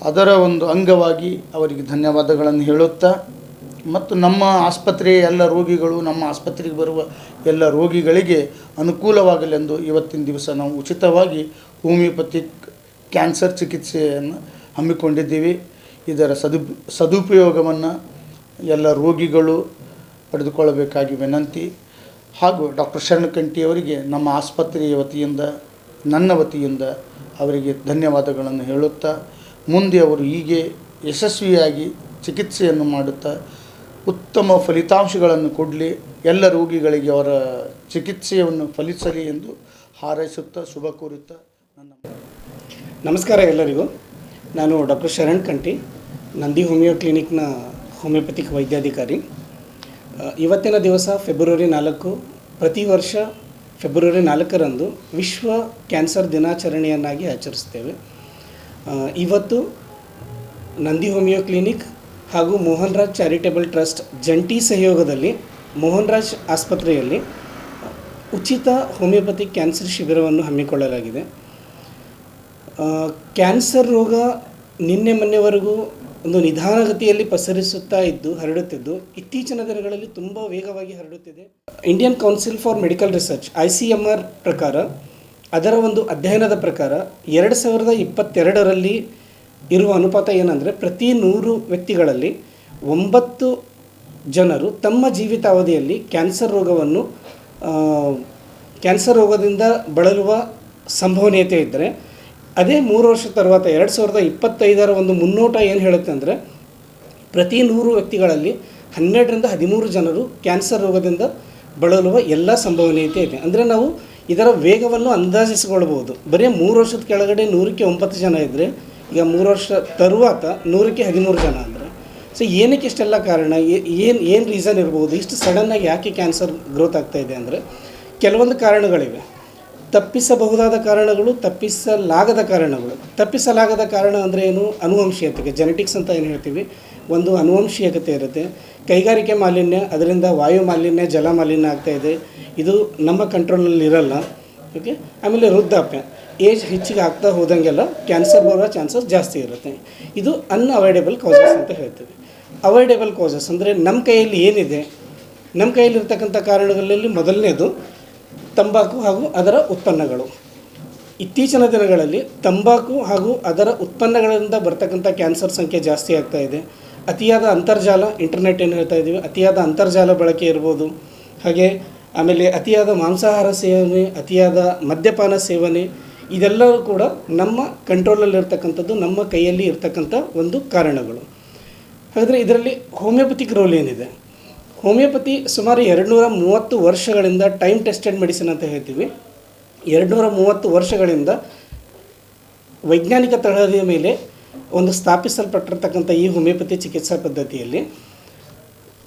ಅದರ ಒಂದು ಅಂಗವಾಗಿ ಅವರಿಗೆ ಧನ್ಯವಾದಗಳನ್ನು ಹೇಳುತ್ತಾ ಮತ್ತು ನಮ್ಮ ಆಸ್ಪತ್ರೆಯ ಎಲ್ಲ ರೋಗಿಗಳು ನಮ್ಮ ಆಸ್ಪತ್ರೆಗೆ ಬರುವ ಎಲ್ಲ ರೋಗಿಗಳಿಗೆ ಅನುಕೂಲವಾಗಲೆಂದು ಇವತ್ತಿನ ದಿವಸ ನಾವು ಉಚಿತವಾಗಿ ಹೋಮಿಯೋಪತಿಕ್ ಕ್ಯಾನ್ಸರ್ ಚಿಕಿತ್ಸೆಯನ್ನು ಹಮ್ಮಿಕೊಂಡಿದ್ದೀವಿ. ಇದರ ಸದುಪಯೋಗವನ್ನು ಎಲ್ಲ ರೋಗಿಗಳು ಪಡೆದುಕೊಳ್ಳಬೇಕಾಗಿ ವಿನಂತಿ. ಹಾಗೂ ಡಾಕ್ಟರ್ ಶರಣ್ ಕಂಠಿಯವರಿಗೆ ನಮ್ಮ ಆಸ್ಪತ್ರೆಯ ವತಿಯಿಂದ ನನ್ನ ವತಿಯಿಂದ ಅವರಿಗೆ ಧನ್ಯವಾದಗಳನ್ನು ಹೇಳುತ್ತಾ ಮುಂದೆ ಅವರು ಹೀಗೆ ಯಶಸ್ವಿಯಾಗಿ ಚಿಕಿತ್ಸೆಯನ್ನು ಮಾಡುತ್ತಾ ಉತ್ತಮ ಫಲಿತಾಂಶಗಳನ್ನು ಕೊಡಲಿ, ಎಲ್ಲ ರೋಗಿಗಳಿಗೆ ಅವರ ಚಿಕಿತ್ಸೆಯನ್ನು ಫಲಿಸಲಿ ಎಂದು ಹಾರೈಸುತ್ತಾ ಶುಭ ಕೋರುತ್ತಾ ನಮಸ್ಕಾರ ಎಲ್ಲರಿಗೂ. ನಾನು ಡಾಕ್ಟರ್ ಶರಣ್ ಕಂಠಿ, ನಂದಿ ಹೋಮಿಯೋ ಕ್ಲಿನಿಕ್ನ ಹೋಮಿಯೋಪತಿಕ್ ವೈದ್ಯಾಧಿಕಾರಿ. ಇವತ್ತಿನ ದಿವಸ ಫೆಬ್ರವರಿ 4, ಪ್ರತಿ ವರ್ಷ ಫೆಬ್ರವರಿ 4ರಂದು ವಿಶ್ವ ಕ್ಯಾನ್ಸರ್ ದಿನಾಚರಣೆಯನ್ನಾಗಿ ಆಚರಿಸ್ತೇವೆ. ಇವತ್ತು ನಂದಿ ಹೋಮಿಯೋ ಕ್ಲಿನಿಕ್ ಹಾಗೂ ಮೋಹನ್ ರಾಜ್ ಚಾರಿಟೇಬಲ್ ಟ್ರಸ್ಟ್ ಜಂಟಿ ಸಹಯೋಗದಲ್ಲಿ ಮೋಹನ್ ರಾಜ್ ಆಸ್ಪತ್ರೆಯಲ್ಲಿ ಉಚಿತ ಹೋಮಿಯೋಪತಿಕ್ ಕ್ಯಾನ್ಸರ್ ಶಿಬಿರವನ್ನು ಹಮ್ಮಿಕೊಳ್ಳಲಾಗಿದೆ. ಕ್ಯಾನ್ಸರ್ ರೋಗ ನಿನ್ನೆ ಮೊನ್ನೆವರೆಗೂ ಒಂದು ನಿಧಾನಗತಿಯಲ್ಲಿ ಹರಡುತ್ತಿದ್ದು ಇತ್ತೀಚಿನ ದಿನಗಳಲ್ಲಿ ತುಂಬ ವೇಗವಾಗಿ ಹರಡುತ್ತಿದೆ. Indian council for medical research ICMR ಪ್ರಕಾರ, ಅದರ ಒಂದು ಅಧ್ಯಯನದ ಪ್ರಕಾರ 2022ರಲ್ಲಿ ಇರುವ ಅನುಪಾತ ಏನಂದರೆ ಪ್ರತಿ 100 ವ್ಯಕ್ತಿಗಳಲ್ಲಿ 9 ಜನರು ತಮ್ಮ ಜೀವಿತಾವಧಿಯಲ್ಲಿ ಕ್ಯಾನ್ಸರ್ ರೋಗದಿಂದ ಬಳಲುವ ಸಂಭವನೀಯತೆ ಇದ್ದರೆ, ಅದೇ 3 ವರ್ಷದ తర్వాత 2025ರ ಒಂದು ಮುನ್ನೋಟ ಏನು ಹೇಳುತ್ತೆ ಅಂದರೆ ಪ್ರತಿ 100 ವ್ಯಕ್ತಿಗಳಲ್ಲಿ 12ರಿಂದ 13 ಜನರು ಕ್ಯಾನ್ಸರ್ ರೋಗದಿಂದ ಬಳಲುವ ಎಲ್ಲ ಸಂಭವನೀಯತೆ ಇದೆ. ಅಂದರೆ ನಾವು ಇದರ ವೇಗವನ್ನು ಅಂದಾಜಿಸಿಕೊಳ್ಬೋದು. ಬರೀ 3 ವರ್ಷದ ಕೆಳಗಡೆ 100ಕ್ಕೆ 9 ಜನ ಇದ್ದರೆ, ಈಗ 3 ವರ್ಷ ತರುవాత 100ಕ್ಕೆ 13 ಜನ ಅಂದರೆ, ಸೊ ಏನಕ್ಕೆ ಇಷ್ಟೆಲ್ಲ ಕಾರಣ, ಏನು ರೀಸನ್ ಇರ್ಬೋದು, ಇಷ್ಟು ಸಡನ್ನಾಗಿ ಯಾಕೆ ಕ್ಯಾನ್ಸರ್ ಗ್ರೋತ್ ಆಗ್ತಾಯಿದೆ ಅಂದರೆ ಕೆಲವೊಂದು ಕಾರಣಗಳಿವೆ. ತಪ್ಪಿಸಬಹುದಾದ ಕಾರಣಗಳು, ತಪ್ಪಿಸಲಾಗದ ಕಾರಣಗಳು. ತಪ್ಪಿಸಲಾಗದ ಕಾರಣ ಅಂದರೆ ಏನು? ಅನುವಂಶೀಯತೆಗೆ, ಜೆನೆಟಿಕ್ಸ್ ಅಂತ ಏನು ಹೇಳ್ತೀವಿ, ಒಂದು ಅನುವಂಶೀಯತೆ ಇರುತ್ತೆ. ಕೈಗಾರಿಕೆ ಮಾಲಿನ್ಯ, ಅದರಿಂದ ವಾಯು ಮಾಲಿನ್ಯ, ಜಲ ಮಾಲಿನ್ಯ ಆಗ್ತಾಯಿದೆ, ಇದು ನಮ್ಮ ಕಂಟ್ರೋಲಲ್ಲಿ ಇರಲ್ಲ. ಓಕೆ. ಆಮೇಲೆ ವೃದ್ಧಾಪ್ಯ, ಏಜ್ ಹೆಚ್ಚಿಗೆ ಆಗ್ತಾ ಹೋದಂಗೆಲ್ಲ ಕ್ಯಾನ್ಸರ್ ಬರುವ ಚಾನ್ಸಸ್ ಜಾಸ್ತಿ ಇರುತ್ತೆ. ಇದು ಅನ್ಅವಾಯ್ಡೇಬಲ್ ಕಾಸಸ್ ಅಂತ ಹೇಳ್ತೀವಿ. ಅವಾಯ್ಡೇಬಲ್ ಕಾಸಸ್ ಅಂದರೆ ನಮ್ಮ ಕೈಯಲ್ಲಿ ಏನಿದೆ, ನಮ್ಮ ಕೈಯಲ್ಲಿರ್ತಕ್ಕಂಥ ಕಾರಣಗಳಲ್ಲಿ ಮೊದಲನೇದು ತಂಬಾಕು ಹಾಗೂ ಅದರ ಉತ್ಪನ್ನಗಳು. ಇತ್ತೀಚಿನ ದಿನಗಳಲ್ಲಿ ತಂಬಾಕು ಹಾಗೂ ಅದರ ಉತ್ಪನ್ನಗಳಿಂದ ಬರ್ತಕ್ಕಂಥ ಕ್ಯಾನ್ಸರ್ ಸಂಖ್ಯೆ ಜಾಸ್ತಿ ಆಗ್ತಾ ಇದೆ. ಅತಿಯಾದ ಅಂತರ್ಜಾಲ, ಇಂಟರ್ನೆಟ್ ಏನು ಹೇಳ್ತಾ ಇದ್ದೀವಿ, ಅತಿಯಾದ ಅಂತರ್ಜಾಲ ಬಳಕೆ ಇರ್ಬೋದು. ಹಾಗೆ ಆಮೇಲೆ ಅತಿಯಾದ ಮಾಂಸಾಹಾರ ಸೇವನೆ, ಅತಿಯಾದ ಮದ್ಯಪಾನ ಸೇವನೆ, ಇದೆಲ್ಲವೂ ಕೂಡ ನಮ್ಮ ಕಂಟ್ರೋಲಲ್ಲಿರ್ತಕ್ಕಂಥದ್ದು, ನಮ್ಮ ಕೈಯಲ್ಲಿ ಇರ್ತಕ್ಕಂಥ ಒಂದು ಕಾರಣಗಳು. ಹಾಗಾದರೆ ಇದರಲ್ಲಿ ಹೋಮಿಯೋಪತಿಕ್ ರೋಲ್ ಏನಿದೆ? ಹೋಮಿಯೋಪತಿ ಸುಮಾರು 230 ವರ್ಷಗಳಿಂದ ಟೈಮ್ ಟೆಸ್ಟೆಡ್ ಮೆಡಿಸಿನ್ ಅಂತ ಹೇಳ್ತೀವಿ. 230 ವರ್ಷಗಳಿಂದ ವೈಜ್ಞಾನಿಕ ತಳಹದಿಯ ಮೇಲೆ ಒಂದು ಸ್ಥಾಪಿಸಲ್ಪಟ್ಟಿರ್ತಕ್ಕಂಥ ಈ ಹೋಮಿಯೋಪತಿ ಚಿಕಿತ್ಸಾ ಪದ್ಧತಿಯಲ್ಲಿ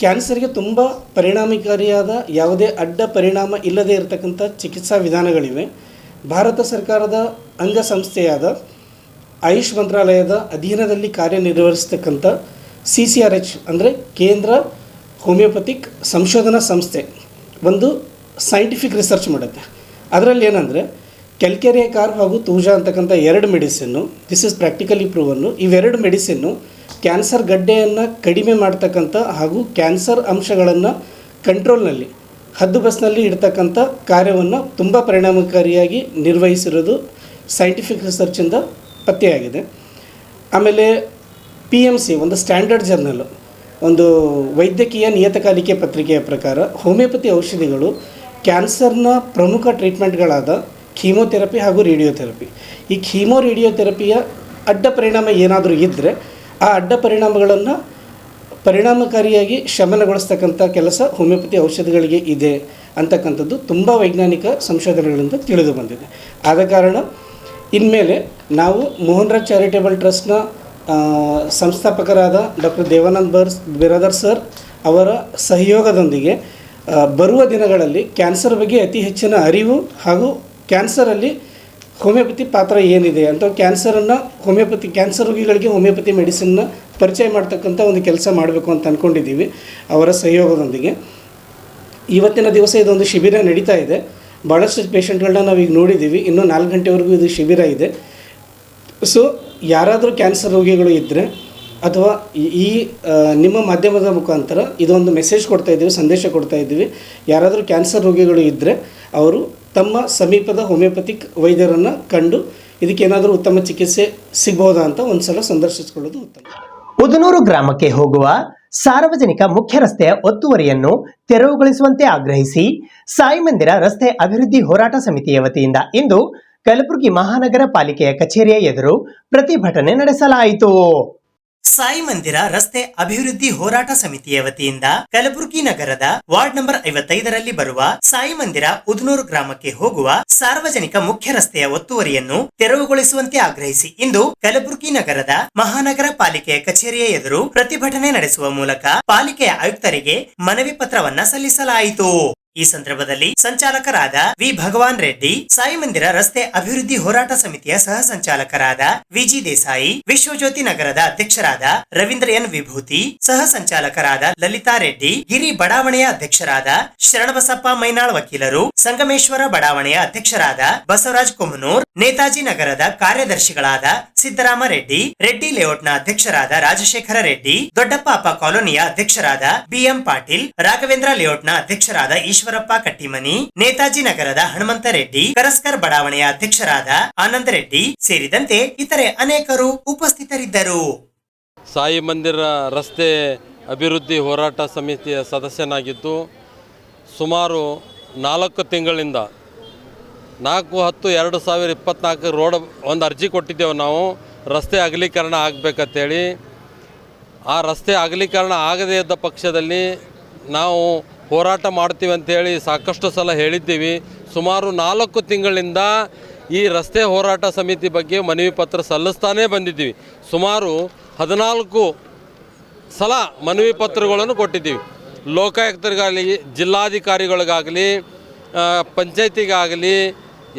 ಕ್ಯಾನ್ಸರ್ಗೆ ತುಂಬ ಪರಿಣಾಮಕಾರಿಯಾದ, ಯಾವುದೇ ಅಡ್ಡ ಪರಿಣಾಮ ಇಲ್ಲದೇ ಇರತಕ್ಕಂಥ ಚಿಕಿತ್ಸಾ ವಿಧಾನಗಳಿವೆ. ಭಾರತ ಸರ್ಕಾರದ ಅಂಗಸಂಸ್ಥೆಯಾದ ಆಯುಷ್ ಮಂತ್ರಾಲಯದ ಅಧೀನದಲ್ಲಿ ಕಾರ್ಯನಿರ್ವಹಿಸ್ತಕ್ಕಂಥ CCRH ಅಂದರೆ ಕೇಂದ್ರ ಹೋಮಿಯೋಪತಿಕ್ ಸಂಶೋಧನಾ ಸಂಸ್ಥೆ ಒಂದು ಸೈಂಟಿಫಿಕ್ ರಿಸರ್ಚ್ ಮಾಡುತ್ತೆ. ಅದರಲ್ಲಿ ಏನಂದರೆ ಕ್ಯಾಲ್ಕೇರಿಯಾ ಕಾರ್ಬ್ ಹಾಗೂ ತೂಜಾ ಅಂತಕ್ಕಂಥ 2 ಮೆಡಿಸಿನ್ನು, ದಿಸ್ ಇಸ್ ಪ್ರಾಕ್ಟಿಕಲಿ ಪ್ರೂವನ್ನು, ಇವೆರಡು ಮೆಡಿಸಿನ್ನು ಕ್ಯಾನ್ಸರ್ ಗಡ್ಡೆಯನ್ನು ಕಡಿಮೆ ಮಾಡ್ತಕ್ಕಂಥ ಹಾಗೂ ಕ್ಯಾನ್ಸರ್ ಅಂಶಗಳನ್ನು ಕಂಟ್ರೋಲ್ನಲ್ಲಿ, ಹದ್ದುಬಸ್ನಲ್ಲಿ ಇಡ್ತಕ್ಕಂಥ ಕಾರ್ಯವನ್ನು ತುಂಬ ಪರಿಣಾಮಕಾರಿಯಾಗಿ ನಿರ್ವಹಿಸಿರೋದು ಸೈಂಟಿಫಿಕ್ ರಿಸರ್ಚಿಂದ ಪತ್ತೆಯಾಗಿದೆ. ಆಮೇಲೆ PMC ಒಂದು ಸ್ಟ್ಯಾಂಡರ್ಡ್ ಜರ್ನಲ್, ಒಂದು ವೈದ್ಯಕೀಯ ನಿಯತಕಾಲಿಕೆ ಪತ್ರಿಕೆಯ ಪ್ರಕಾರ ಹೋಮಿಯೋಪತಿ ಔಷಧಿಗಳು ಕ್ಯಾನ್ಸರ್ನ ಪ್ರಮುಖ ಟ್ರೀಟ್ಮೆಂಟ್ಗಳಾದ ಕೀಮೋಥೆರಪಿ ಹಾಗೂ ರೇಡಿಯೋಥೆರಪಿ, ಈ ರೇಡಿಯೋಥೆರಪಿಯ ಅಡ್ಡ ಪರಿಣಾಮ ಏನಾದರೂ ಇದ್ದರೆ ಆ ಅಡ್ಡ ಪರಿಣಾಮಗಳನ್ನು ಪರಿಣಾಮಕಾರಿಯಾಗಿ ಶಮನಗೊಳಿಸ್ತಕ್ಕಂಥ ಕೆಲಸ ಹೋಮಿಯೋಪತಿ ಔಷಧಿಗಳಿಗೆ ಇದೆ ಅಂತಕ್ಕಂಥದ್ದು ತುಂಬ ವೈಜ್ಞಾನಿಕ ಸಂಶೋಧನೆಗಳಿಂದ ತಿಳಿದು ಬಂದಿದೆ. ಆದ ಕಾರಣ ಇನ್ಮೇಲೆ ನಾವು ಮೋಹನ್ ರಾಜ್ ಚಾರಿಟೇಬಲ್ ಟ್ರಸ್ಟ್ನ ಸಂಸ್ಥಾಪಕರಾದ ಡಾಕ್ಟರ್ ದೇವಾನಂದ್ ಬಿರಾದರ್ ಸರ್ ಅವರ ಸಹಯೋಗದೊಂದಿಗೆ ಬರುವ ದಿನಗಳಲ್ಲಿ ಕ್ಯಾನ್ಸರ್ ಬಗ್ಗೆ ಅತಿ ಹೆಚ್ಚಿನ ಅರಿವು ಹಾಗೂ ಕ್ಯಾನ್ಸರಲ್ಲಿ ಹೋಮಿಯೋಪತಿ ಪಾತ್ರ ಏನಿದೆ ಅಂತ ಕ್ಯಾನ್ಸರನ್ನು ಕ್ಯಾನ್ಸರ್ ರೋಗಿಗಳಿಗೆ ಹೋಮಿಯೋಪತಿ ಮೆಡಿಸಿನ್ನ ಪರಿಚಯ ಮಾಡ್ತಕ್ಕಂಥ ಒಂದು ಕೆಲಸ ಮಾಡಬೇಕು ಅಂತ ಅಂದ್ಕೊಂಡಿದ್ದೀವಿ ಅವರ ಸಹಯೋಗದೊಂದಿಗೆ. ಇವತ್ತಿನ ದಿವಸ ಇದೊಂದು ಶಿಬಿರ ನಡೀತಾ ಇದೆ. ಭಾಳಷ್ಟು ಪೇಷಂಟ್ಗಳನ್ನ ನಾವೀಗ ನೋಡಿದ್ದೀವಿ. ಇನ್ನೂ 4 ಗಂಟೆವರೆಗೂ ಇದು ಶಿಬಿರ ಇದೆ. ಸೊ ಯಾರಾದರೂ ಕ್ಯಾನ್ಸರ್ ರೋಗಿಗಳು ಇದ್ದರೆ ಅಥವಾ ಈ ನಿಮ್ಮ ಮಾಧ್ಯಮದ ಮುಖಾಂತರ ಇದೊಂದು ಮೆಸೇಜ್ ಕೊಡ್ತಾಯಿದ್ದೀವಿ, ಸಂದೇಶ ಕೊಡ್ತಾಯಿದ್ದೀವಿ. ಯಾರಾದರೂ ಕ್ಯಾನ್ಸರ್ ರೋಗಿಗಳು ಇದ್ದರೆ ಅವರು ತಮ್ಮ ಸಮೀಪದ ಹೋಮಿಯೋಪತಿಕ್ ವೈದ್ಯರನ್ನು ಕಂಡು ಇದಕ್ಕೇನಾದರೂ ಉತ್ತಮ ಚಿಕಿತ್ಸೆ ಸಿಗ್ಬೋದಾ ಅಂತ ಒಂದು ಸಲ ಸಂದರ್ಶಿಸಿಕೊಳ್ಳೋದು ಉತ್ತಮ. ಉದನೂರು ಗ್ರಾಮಕ್ಕೆ ಹೋಗುವ ಸಾರ್ವಜನಿಕ ಮುಖ್ಯ ರಸ್ತೆಯ ಒತ್ತುವರಿಯನ್ನು ತೆರವುಗೊಳಿಸುವಂತೆ ಆಗ್ರಹಿಸಿ ಸಾಯಿ ಮಂದಿರ ರಸ್ತೆ ಅಭಿವೃದ್ಧಿ ಹೋರಾಟ ಸಮಿತಿಯ ವತಿಯಿಂದ ಇಂದು ಕಲಬುರಗಿ ಮಹಾನಗರ ಪಾಲಿಕೆಯ ಕಚೇರಿಯ ಎದುರು ಪ್ರತಿಭಟನೆ ನಡೆಸಲಾಯಿತು. ಸಾಯಿ ಮಂದಿರ ರಸ್ತೆ ಅಭಿವೃದ್ಧಿ ಹೋರಾಟ ಸಮಿತಿಯ ವತಿಯಿಂದ ಕಲಬುರಗಿ ನಗರದ ವಾರ್ಡ್ ನಂಬರ್ 55ರಲ್ಲಿ ಬರುವ ಸಾಯಿ ಮಂದಿರ ಉದನೂರು ಗ್ರಾಮಕ್ಕೆ ಹೋಗುವ ಸಾರ್ವಜನಿಕ ಮುಖ್ಯ ರಸ್ತೆಯ ಒತ್ತುವರಿಯನ್ನು ತೆರವುಗೊಳಿಸುವಂತೆ ಆಗ್ರಹಿಸಿ ಇಂದು ಕಲಬುರಗಿ ನಗರದ ಮಹಾನಗರ ಪಾಲಿಕೆಯ ಕಚೇರಿಯ ಎದುರು ಪ್ರತಿಭಟನೆ ನಡೆಸುವ ಮೂಲಕ ಪಾಲಿಕೆಯ ಆಯುಕ್ತರಿಗೆ ಮನವಿ ಪತ್ರವನ್ನ ಸಲ್ಲಿಸಲಾಯಿತು. ಈ ಸಂದರ್ಭದಲ್ಲಿ ಸಂಚಾಲಕರಾದ ವಿ ಭಗವಾನ್ ರೆಡ್ಡಿ, ಸಾಯಿ ಮಂದಿರ ರಸ್ತೆ ಅಭಿವೃದ್ಧಿ ಹೋರಾಟ ಸಮಿತಿಯ ಸಹ ಸಂಚಾಲಕರಾದ ವಿಜಿ ದೇಸಾಯಿ, ವಿಶ್ವಜ್ಯೋತಿ ನಗರದ ಅಧ್ಯಕ್ಷರಾದ ರವೀಂದ್ರ ಎನ್ ವಿಭೂತಿ, ಸಹ ಸಂಚಾಲಕರಾದ ಲಲಿತಾ ರೆಡ್ಡಿ, ಗಿರಿ ಬಡಾವಣೆಯ ಅಧ್ಯಕ್ಷರಾದ ಶರಣಬಸಪ್ಪ ಮೈನಾಳ್ ವಕೀಲರು, ಸಂಗಮೇಶ್ವರ ಬಡಾವಣೆಯ ಅಧ್ಯಕ್ಷರಾದ ಬಸವರಾಜ್ ಕೊಮ್ಮನೂರ್, ನೇತಾಜಿ ನಗರದ ಕಾರ್ಯದರ್ಶಿಗಳಾದ ಸಿದ್ದರಾಮ ರೆಡ್ಡಿ, ರೆಡ್ಡಿ ಲೇಔಟ್ನ ಅಧ್ಯಕ್ಷರಾದ ರಾಜಶೇಖರ ರೆಡ್ಡಿ, ದೊಡ್ಡಪ್ಪ ಕಾಲೋನಿಯ ಅಧ್ಯಕ್ಷರಾದ ಬಿಎಂ ಪಾಟೀಲ್, ರಾಘವೇಂದ್ರ ಲೇಔಟ್ನ ಅಧ್ಯಕ್ಷರಾದ ಈಶ್ವರಪ್ಪ ಕಟ್ಟಿಮನಿ, ನೇತಾಜಿ ನಗರದ ಹನುಮಂತ ರೆಡ್ಡಿ, ಕರಸ್ಕರ್ ಬಡಾವಣೆಯ ಅಧ್ಯಕ್ಷರಾದ ಆನಂದ ರೆಡ್ಡಿ ಸೇರಿದಂತೆ ಇತರೆ ಅನೇಕರು ಉಪಸ್ಥಿತರಿದ್ದರು. ಸಾಯಿ ಮಂದಿರ ರಸ್ತೆ ಅಭಿವೃದ್ಧಿ ಹೋರಾಟ ಸಮಿತಿಯ ಸದಸ್ಯನಾಗಿದ್ದು ಸುಮಾರು 4 ತಿಂಗಳಿಂದ 4/10/2024 ರೋಡ್ ಒಂದು ಅರ್ಜಿ ಕೊಟ್ಟಿದ್ದೆವು. ನಾವು ರಸ್ತೆ ಅಗಲೀಕರಣ ಆಗಬೇಕಂತೇಳಿ. ಆ ರಸ್ತೆ ಅಗಲೀಕರಣ ಆಗದೇ ಇದ್ದ ಪಕ್ಷದಲ್ಲಿ ನಾವು ಹೋರಾಟ ಮಾಡ್ತೀವಿ ಅಂತೇಳಿ ಸಾಕಷ್ಟು ಸಲ ಹೇಳಿದ್ದೀವಿ. ಸುಮಾರು 4 ತಿಂಗಳಿಂದ ಈ ರಸ್ತೆ ಹೋರಾಟ ಸಮಿತಿ ಬಗ್ಗೆ ಮನವಿ ಪತ್ರ ಸಲ್ಲಿಸ್ತಾನೇ ಬಂದಿದ್ದೀವಿ. ಸುಮಾರು 14 ಸಲ ಮನವಿ ಪತ್ರಗಳನ್ನು ಕೊಟ್ಟಿದ್ದೀವಿ. ಲೋಕಾಯುಕ್ತರಿಗಾಗಲಿ, ಜಿಲ್ಲಾಧಿಕಾರಿಗಳಿಗಾಗಲಿ, ಪಂಚಾಯತಿಗಾಗಲಿ,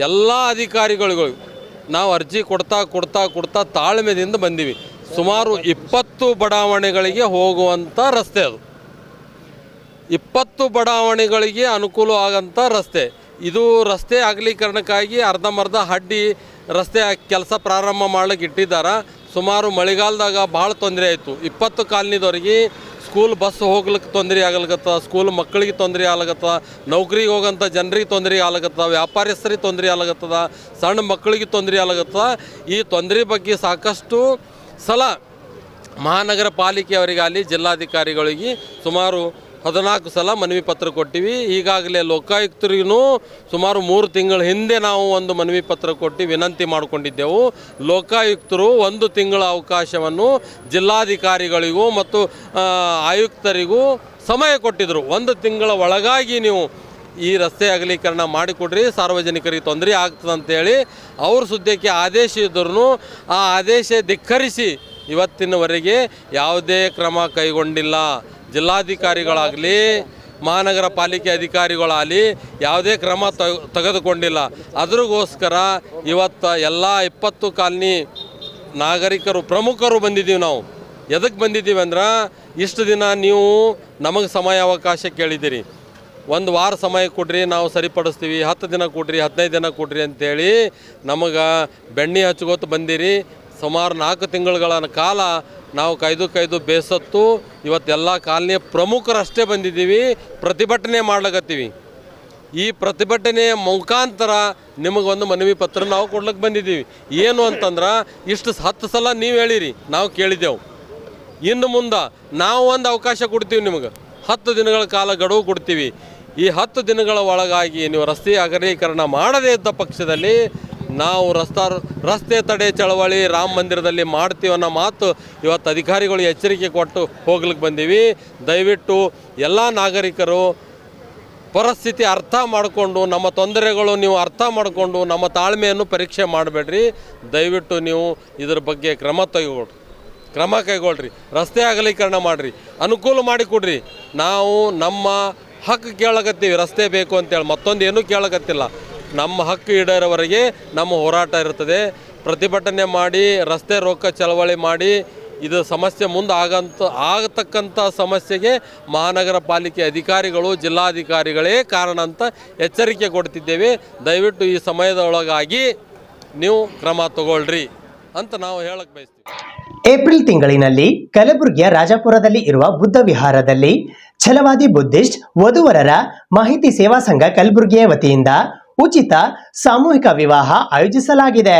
ಎಲ್ಲ ಅಧಿಕಾರಿಗಳಿಗೂ ನಾವು ಅರ್ಜಿ ಕೊಡ್ತಾ ತಾಳ್ಮೆದಿಂದ ಬಂದೀವಿ. ಸುಮಾರು 20 ಬಡಾವಣೆಗಳಿಗೆ ಹೋಗುವಂಥ ರಸ್ತೆ ಅದು. 20 ಬಡಾವಣೆಗಳಿಗೆ ಅನುಕೂಲ ಆಗೋಂಥ ರಸ್ತೆ ಇದು. ರಸ್ತೆ ಅಗಲೀಕರಣಕ್ಕಾಗಿ ಅರ್ಧಂಬರ್ಧ ಹಡ್ಡಿ ರಸ್ತೆ ಕೆಲಸ ಪ್ರಾರಂಭ ಮಾಡ್ಲಿಕ್ಕೆ ಇಟ್ಟಿದ್ದಾರೆ. ಸುಮಾರು ಮಳೆಗಾಲದಾಗ ಭಾಳ ತೊಂದರೆ ಆಯಿತು. 20 ಕಾಲನಿದವ್ರಿಗೆ ಸ್ಕೂಲ್ ಬಸ್ ಹೋಗ್ಲಿಕ್ಕೆ ತೊಂದರೆ ಆಗ್ಲಕತ್ತ, ಸ್ಕೂಲ್ ಮಕ್ಕಳಿಗೆ ತೊಂದರೆ ಆಗ್ಲಕತ್ತ, ನೌಕರಿಗೆ ಹೋಗೋಂಥ ಜನರಿಗೆ ತೊಂದರೆ ಆಗ್ಲಕತ್ತ, ವ್ಯಾಪಾರಸ್ಥರಿಗೆ ತೊಂದರೆ ಆಗ್ಲಕತ್ತದ, ಸಣ್ಣ ಮಕ್ಕಳಿಗೆ ತೊಂದರೆ ಆಗ್ಲಕತ್ತದ. ಈ ತೊಂದರೆ ಬಗ್ಗೆ ಸಾಕಷ್ಟು ಸಲ ಮಹಾನಗರ ಪಾಲಿಕೆಯವರಿಗಾಗಲಿ, ಜಿಲ್ಲಾಧಿಕಾರಿಗಳಿಗೆ ಸುಮಾರು 14 ಸಲ ಮನವಿ ಪತ್ರ ಕೊಟ್ಟಿವಿ. ಈಗಾಗಲೇ ಲೋಕಾಯುಕ್ತರಿಗೂ ಸುಮಾರು 3 ತಿಂಗಳ ಹಿಂದೆ ನಾವು ಒಂದು ಮನವಿ ಪತ್ರ ಕೊಟ್ಟು ವಿನಂತಿ ಮಾಡಿಕೊಂಡಿದ್ದೆವು. ಲೋಕಾಯುಕ್ತರು 1 ತಿಂಗಳ ಅವಕಾಶವನ್ನು ಜಿಲ್ಲಾಧಿಕಾರಿಗಳಿಗೂ ಮತ್ತು ಆಯುಕ್ತರಿಗೂ ಸಮಯ ಕೊಟ್ಟಿದ್ದರು. 1 ತಿಂಗಳ ಒಳಗಾಗಿ ನೀವು ಈ ರಸ್ತೆ ಅಗಲೀಕರಣ ಮಾಡಿಕೊಡ್ರಿ, ಸಾರ್ವಜನಿಕರಿಗೆ ತೊಂದರೆ ಆಗ್ತದಂತೇಳಿ ಅವ್ರ ಸುದ್ದಿಗೆ ಆದೇಶ ಇದ್ರೂ ಆ ಆದೇಶ ಧಿಕ್ಕರಿಸಿ ಇವತ್ತಿನವರೆಗೆ ಯಾವುದೇ ಕ್ರಮ ಕೈಗೊಂಡಿಲ್ಲ. ಜಿಲ್ಲಾಧಿಕಾರಿಗಳಾಗಲಿ, ಮಹಾನಗರ ಪಾಲಿಕೆ ಅಧಿಕಾರಿಗಳಾಗಲಿ ಯಾವುದೇ ಕ್ರಮ ತೆಗೆದುಕೊಂಡಿಲ್ಲ. ಅದ್ರಿಗೋಸ್ಕರ ಇವತ್ತು ಎಲ್ಲ 20 ಕಾಲನಿ ನಾಗರಿಕರು, ಪ್ರಮುಖರು ಬಂದಿದ್ದೀವಿ. ನಾವು ಎದಕ್ಕೆ ಬಂದಿದ್ದೀವಿ ಅಂದ್ರೆ, ಇಷ್ಟು ದಿನ ನೀವು ನಮಗೆ ಸಮಯ ಅವಕಾಶ ಕೇಳಿದ್ದೀರಿ. 1 ವಾರ ಸಮಯ ಕೊಡ್ರಿ, ನಾವು ಸರಿಪಡಿಸ್ತೀವಿ, 10 ದಿನ ಕೊಡ್ರಿ, 15 ದಿನ ಕೊಡ್ರಿ ಅಂತೇಳಿ ನಮಗೆ ಬೆಣ್ಣೆ ಹಚ್ಕೋತ ಬಂದಿರಿ. ಸುಮಾರು 4 ತಿಂಗಳ ಕಾಲ ನಾವು ಕಾಯ್ದು ಬೇಸತ್ತು ಇವತ್ತೆಲ್ಲ ಕಾಲನಿಯ ಪ್ರಮುಖರಷ್ಟೇ ಬಂದಿದ್ದೀವಿ, ಪ್ರತಿಭಟನೆ ಮಾಡ್ಲಕತ್ತೀವಿ. ಈ ಪ್ರತಿಭಟನೆಯ ಮುಖಾಂತರ ನಿಮಗೊಂದು ಮನವಿ ಪತ್ರ ನಾವು ಕೊಡ್ಲಿಕ್ಕೆ ಬಂದಿದ್ದೀವಿ. ಏನು ಅಂತಂದ್ರೆ, ಇಷ್ಟು 10 ಸಲ ನೀವು ಹೇಳಿರಿ, ನಾವು ಕೇಳಿದ್ದೆವು. ಇನ್ನು ಮುಂದೆ ನಾವು ಒಂದು ಅವಕಾಶ ಕೊಡ್ತೀವಿ ನಿಮಗೆ. 10 ದಿನಗಳ ಕಾಲ ಗಡುವು ಕೊಡ್ತೀವಿ. ಈ 10 ದಿನಗಳ ಒಳಗಾಗಿ ನೀವು ರಸ್ತೆ ಅಗಲೀಕರಣ ಮಾಡದೇ ಇದ್ದ ಪಕ್ಷದಲ್ಲಿ ನಾವು ರಸ್ತೆ ತಡೆ ಚಳವಳಿ ರಾಮ ಮಂದಿರದಲ್ಲಿ ಮಾಡ್ತೀವಿ ಅನ್ನೋ ಮಾತು ಇವತ್ತು ಅಧಿಕಾರಿಗಳು ಎಚ್ಚರಿಕೆ ಕೊಟ್ಟು ಹೋಗ್ಲಿಕ್ಕೆ ಬಂದೀವಿ. ದಯವಿಟ್ಟು ಎಲ್ಲ ನಾಗರಿಕರು ಪರಿಸ್ಥಿತಿ ಅರ್ಥ ಮಾಡಿಕೊಂಡು, ನಮ್ಮ ತೊಂದರೆಗಳು ನೀವು ಅರ್ಥ ಮಾಡಿಕೊಂಡು ನಮ್ಮ ತಾಳ್ಮೆಯನ್ನು ಪರೀಕ್ಷೆ ಮಾಡಬೇಡ್ರಿ. ದಯವಿಟ್ಟು ನೀವು ಇದ್ರ ಬಗ್ಗೆ ಕ್ರಮ ಕೈಗೊಳ್ರಿ. ರಸ್ತೆ ಅಗಲೀಕರಣ ಮಾಡಿರಿ, ಅನುಕೂಲ ಮಾಡಿಕೊಡ್ರಿ. ನಾವು ನಮ್ಮ ಹಕ್ಕು ಕೇಳಕತ್ತೀವಿ, ರಸ್ತೆ ಬೇಕು ಅಂತೇಳಿ, ಮತ್ತೊಂದು ಏನೂ ಕೇಳಕತ್ತಿಲ್ಲ. ನಮ್ಮ ಹಕ್ಕು ಈಡೇರೋವರೆಗೆ ನಮ್ಮ ಹೋರಾಟ ಇರ್ತದೆ. ಪ್ರತಿಭಟನೆ ಮಾಡಿ, ರಸ್ತೆ ರೋಕ ಚಳವಳಿ ಮಾಡಿ, ಇದು ಸಮಸ್ಯೆ ಮುಂದೆ ಆಗತಕ್ಕಂಥ ಸಮಸ್ಯೆಗೆ ಮಹಾನಗರ ಪಾಲಿಕೆ ಅಧಿಕಾರಿಗಳು, ಜಿಲ್ಲಾಧಿಕಾರಿಗಳೇ ಕಾರಣ ಅಂತ ಎಚ್ಚರಿಕೆ ಕೊಡ್ತಿದ್ದೇವೆ. ದಯವಿಟ್ಟು ಈ ಸಮಯದೊಳಗಾಗಿ ನೀವು ಕ್ರಮ ತಗೊಳ್ರಿ ಅಂತ ನಾವು ಹೇಳಕ್ಕೆ ಬಯಸ್ತೀವಿ. ಏಪ್ರಿಲ್ ತಿಂಗಳಿನಲ್ಲಿ ಕಲಬುರಗಿಯ ರಾಜಾಪುರದಲ್ಲಿ ಇರುವ ಬುದ್ಧ ವಿಹಾರದಲ್ಲಿ ಛಲವಾದಿ ಬುದ್ಧಿಸ್ಟ್ ವಧುವರರ ಮಾಹಿತಿ ಸೇವಾ ಸಂಘ ಕಲಬುರಗಿಯ ವತಿಯಿಂದ ಉಚಿತ ಸಾಮೂಹಿಕ ವಿವಾಹ ಆಯೋಜಿಸಲಾಗಿದೆ.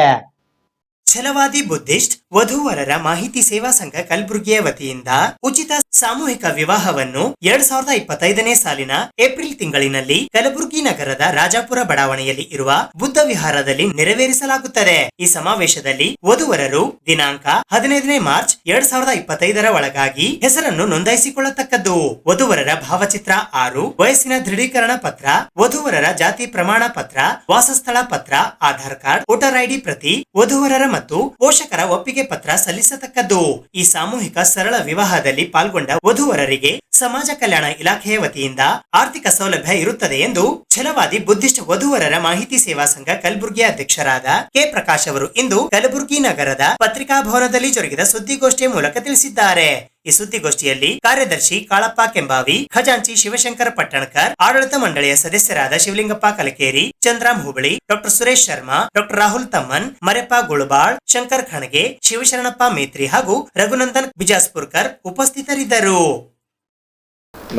ಛಲವಾದಿ ಬುದ್ಧಿಸ್ಟ್ ವಧೂವರರ ಮಾಹಿತಿ ಸೇವಾ ಸಂಘ ಕಲಬುರಗಿಯ ವತಿಯಿಂದ ಉಚಿತ ಸಾಮೂಹಿಕ ವಿವಾಹವನ್ನು 2025ನೇ ಸಾಲಿನ ಏಪ್ರಿಲ್ ತಿಂಗಳಿನಲ್ಲಿ ಕಲಬುರಗಿ ನಗರದ ರಾಜಾಪುರ ಬಡಾವಣೆಯಲ್ಲಿ ಇರುವ ಬುದ್ಧ ವಿಹಾರದಲ್ಲಿ ನೆರವೇರಿಸಲಾಗುತ್ತದೆ. ಈ ಸಮಾವೇಶದಲ್ಲಿ ವಧುವರರು ದಿನಾಂಕ 15ನೇ ಮಾರ್ಚ್ 2025ರ ಒಳಗಾಗಿ ಹೆಸರನ್ನು ನೋಂದಾಯಿಸಿಕೊಳ್ಳತಕ್ಕದ್ದು. ವಧುವರರ ಭಾವಚಿತ್ರ 6, ವಯಸ್ಸಿನ ದೃಢೀಕರಣ ಪತ್ರ, ವಧುವರರ ಜಾತಿ ಪ್ರಮಾಣ ಪತ್ರ, ವಾಸಸ್ಥಳ ಪತ್ರ, ಆಧಾರ್ ಕಾರ್ಡ್, ವೋಟರ್ ಐಡಿ ಪ್ರತಿ, ವಧುವರರ ಮತ್ತು ಪೋಷಕರ ಒಪ್ಪಿಗೆ ಪತ್ರ ಸಲ್ಲಿಸತಕ್ಕದ್ದು. ಈ ಸಾಮೂಹಿಕ ಸರಳ ವಿವಾಹದಲ್ಲಿ ಪಾಲ್ಗೊಂಡ ವಧುವರರಿಗೆ ಸಮಾಜ ಕಲ್ಯಾಣ ಇಲಾಖೆಯ ವತಿಯಿಂದ ಆರ್ಥಿಕ ಸೌಲಭ್ಯ ಇರುತ್ತದೆ ಎಂದು ಛಲವಾದಿ ಬುದ್ಧಿಸ್ಟ್ ವಧುವರರ ಮಾಹಿತಿ ಸೇವಾ ಸಂಘ ಕಲಬುರಗಿ ಅಧ್ಯಕ್ಷರಾದ ಕೆ ಪ್ರಕಾಶ್ ಅವರು ಇಂದು ಕಲಬುರಗಿ ನಗರದ ಪತ್ರಿಕಾ ಭವನದಲ್ಲಿ ಜರುಗಿದ ಸುದ್ದಿಗೋಷ್ಠಿಯ ಮೂಲಕ ತಿಳಿಸಿದ್ದಾರೆ. ಈ ಸುದ್ದಿಗೋಷ್ಠಿಯಲ್ಲಿ ಕಾರ್ಯದರ್ಶಿ ಕಾಳಪ್ಪ ಕೆಂಬಾವಿ, ಖಜಾಂಚಿ ಶಿವಶಂಕರ ಪಟ್ಟಣಕರ್, ಆಡಳಿತ ಮಂಡಳಿಯ ಸದಸ್ಯರಾದ ಶಿವಲಿಂಗಪ್ಪ ಕಲಕೇರಿ, ಚಂದ್ರಾಮ್ ಹುಬಳಿ, ಡಾಕ್ಟರ್ ಸುರೇಶ್ ಶರ್ಮಾ, ಡಾಕ್ಟರ್ ರಾಹುಲ್ ತಮ್ಮನ್, ಮರೆಪ್ಪ ಗುಳಬಾಳ್, ಶಂಕರ್ ಖಣಗೆ, ಶಿವಶರಣಪ್ಪ ಮೇತ್ರಿ ಹಾಗೂ ರಘುನಂದನ್ ಬಿಜಾಸ್ಪುರ್ಕರ್ ಉಪಸ್ಥಿತರಿದ್ದರು.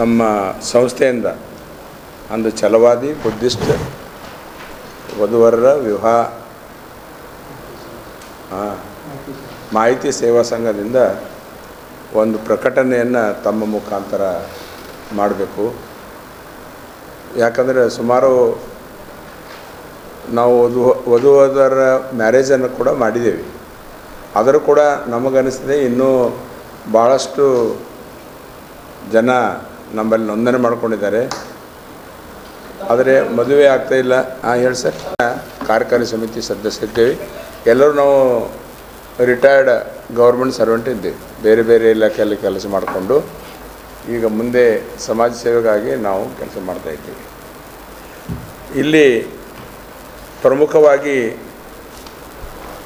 ನಮ್ಮ ಸಂಸ್ಥೆಯಿಂದ ಒಂದು ಛಲವಾದಿ ಬುದ್ಧಿಸ್ಟ್ ವಧುವರರ ವಿವಾಹ ಮಾಹಿತಿ ಸೇವಾ ಸಂಘದಿಂದ ಒಂದು ಪ್ರಕಟಣೆಯನ್ನು ತಮ್ಮ ಮುಖಾಂತರ ಮಾಡಬೇಕು. ಯಾಕಂದರೆ ಸುಮಾರು ನಾವು ವಧುವರರ ಮ್ಯಾರೇಜನ್ನು ಕೂಡ ಮಾಡಿದ್ದೇವೆ. ಆದರೂ ಕೂಡ ನಮಗನಿಸಿದೆ ಇನ್ನೂ ಭಾಳಷ್ಟು ಜನ ನಮ್ಮಲ್ಲಿ ನೋಂದಣಿ ಮಾಡ್ಕೊಂಡಿದ್ದಾರೆ, ಆದರೆ ಮದುವೆ ಆಗ್ತಾಯಿಲ್ಲ. ಹೇಳಿ ಸರ್. ಕಾರ್ಯಕಾರಿ ಸಮಿತಿ ಸದಸ್ಯರಿದ್ದೇವೆ. ಎಲ್ಲರೂ ನಾವು ರಿಟೈರ್ಡ್ ಗೌರ್ಮೆಂಟ್ ಸರ್ವೆಂಟ್ ಇದ್ದೇವೆ. ಬೇರೆ ಬೇರೆ ಇಲಾಖೆಯಲ್ಲಿ ಕೆಲಸ ಮಾಡಿಕೊಂಡು ಈಗ ಮುಂದೆ ಸಮಾಜ ಸೇವೆಗಾಗಿ ನಾವು ಕೆಲಸ ಮಾಡ್ತಾಯಿದ್ದೀವಿ. ಇಲ್ಲಿ ಪ್ರಮುಖವಾಗಿ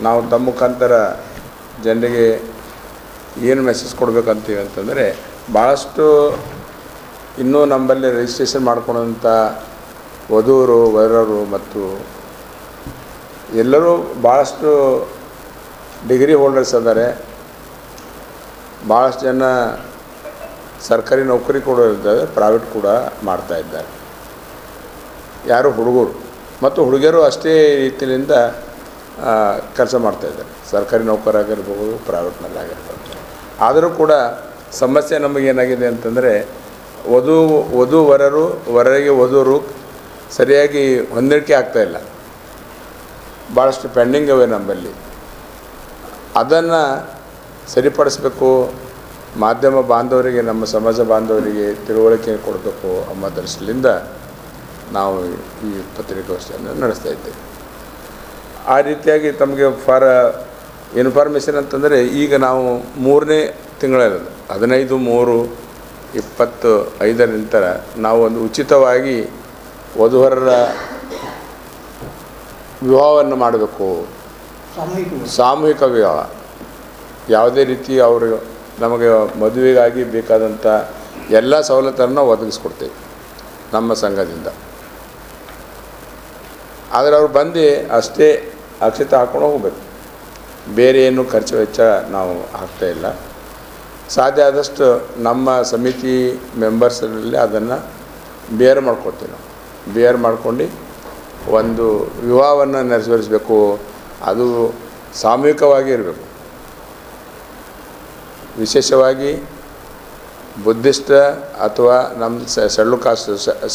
ನಾವು ತಮ್ಮ ಮುಖಾಂತರ ಜನರಿಗೆ ಏನು ಮೆಸೇಜ್ ಕೊಡಬೇಕಂತೀವಿ ಅಂತಂದರೆ, ಭಾಳಷ್ಟು ಇನ್ನೂ ನಮ್ಮಲ್ಲಿ ರಿಜಿಸ್ಟ್ರೇಷನ್ ಮಾಡ್ಕೊಳ್ಳೋಂಥ ವಧುವರು ವರರು ಮತ್ತು ಎಲ್ಲರೂ ಭಾಳಷ್ಟು ಡಿಗ್ರಿ ಹೋಲ್ಡರ್ಸ್ ಇದ್ದಾರೆ. ಭಾಳಷ್ಟು ಜನ ಸರ್ಕಾರಿ ನೌಕರಿ ಕೂಡ ಇದ್ದಾರೆ, ಪ್ರೈವೇಟ್ ಕೂಡ ಮಾಡ್ತಾಯಿದ್ದಾರೆ. ಯಾರು ಹುಡುಗರು ಮತ್ತು ಹುಡುಗಿಯರು ಅಷ್ಟೇ ರೀತಿಯಿಂದ ಕೆಲಸ ಮಾಡ್ತಾಯಿದ್ದಾರೆ. ಸರ್ಕಾರಿ ನೌಕರಾಗಿರ್ಬೋದು, ಪ್ರೈವೇಟ್ನಲ್ಲಿ ಆಗಿರ್ಬೋದು. ಆದರೂ ಕೂಡ ಸಮಸ್ಯೆ ನಮಗೇನಾಗಿದೆ ಅಂತಂದರೆ, ವಧುವರರು ವರರಿಗೆ ವಧುವರು ಸರಿಯಾಗಿ ಹೊಂದಾಣಿಕೆ ಆಗ್ತಾಯಿಲ್ಲ. ಭಾಳಷ್ಟು ಪೆಂಡಿಂಗ್ ಅವೆ ನಮ್ಮಲ್ಲಿ. ಅದನ್ನು ಸರಿಪಡಿಸಬೇಕು. ಮಾಧ್ಯಮ ಬಾಂಧವರಿಗೆ, ನಮ್ಮ ಸಮಾಜ ಬಾಂಧವರಿಗೆ ತಿಳುವಳಿಕೆ ಕೊಡಬೇಕು ಎಂಬ ದೃಷ್ಟಿಯಿಂದ ನಾವು ಈ ಪತ್ರಿಕಾಗೋಷ್ಠಿಯನ್ನು ನಡೆಸ್ತಾ ಇದ್ದೇವೆ. ಆ ರೀತಿಯಾಗಿ ತಮಗೆ ಇನ್ಫಾರ್ಮೇಷನ್ ಅಂತಂದರೆ, ಈಗ ನಾವು 3ನೇ ತಿಂಗಳಿರೋದು 15/3/25 ನಂತರ ನಾವು ಒಂದು ಉಚಿತವಾಗಿ ವಧುವರರ ವಿವಾಹವನ್ನು ಮಾಡಬೇಕು. ಸಾಮೂಹಿಕ ವಿವಾಹ. ಯಾವುದೇ ರೀತಿ ಅವರು ನಮಗೆ ಮದುವೆಗಾಗಿ ಬೇಕಾದಂಥ ಎಲ್ಲ ಸವಲತ್ತನ್ನು ಒದಗಿಸ್ಕೊಡ್ತೇವೆ ನಮ್ಮ ಸಂಘದಿಂದ. ಆದರೆ ಅವ್ರು ಬಂದು ಅಷ್ಟೇ ಅಕ್ಷತೆ ಹಾಕ್ಕೊಂಡು ಹೋಗಬೇಕು. ಬೇರೆ ಏನು ಖರ್ಚು ವೆಚ್ಚ ನಾವು ಹಾಕ್ತಾಯಿಲ್ಲ. ಸಾಧ್ಯ ಆದಷ್ಟು ನಮ್ಮ ಸಮಿತಿ ಮೆಂಬರ್ಸಲ್ಲಿ ಅದನ್ನು ಬೇರ್ ಮಾಡ್ಕೊಡ್ತೀವಿ. ನಾವು ಬೇರ್ ಮಾಡ್ಕೊಂಡು ಒಂದು ವಿವಾಹವನ್ನು ನೆರವೇರಿಸಬೇಕು. ಅದು ಸಾಮೂಹಿಕವಾಗಿ ಇರಬೇಕು. ವಿಶೇಷವಾಗಿ ಬುದ್ಧಿಸ್ಟ್ ಅಥವಾ ನಮ್ಮ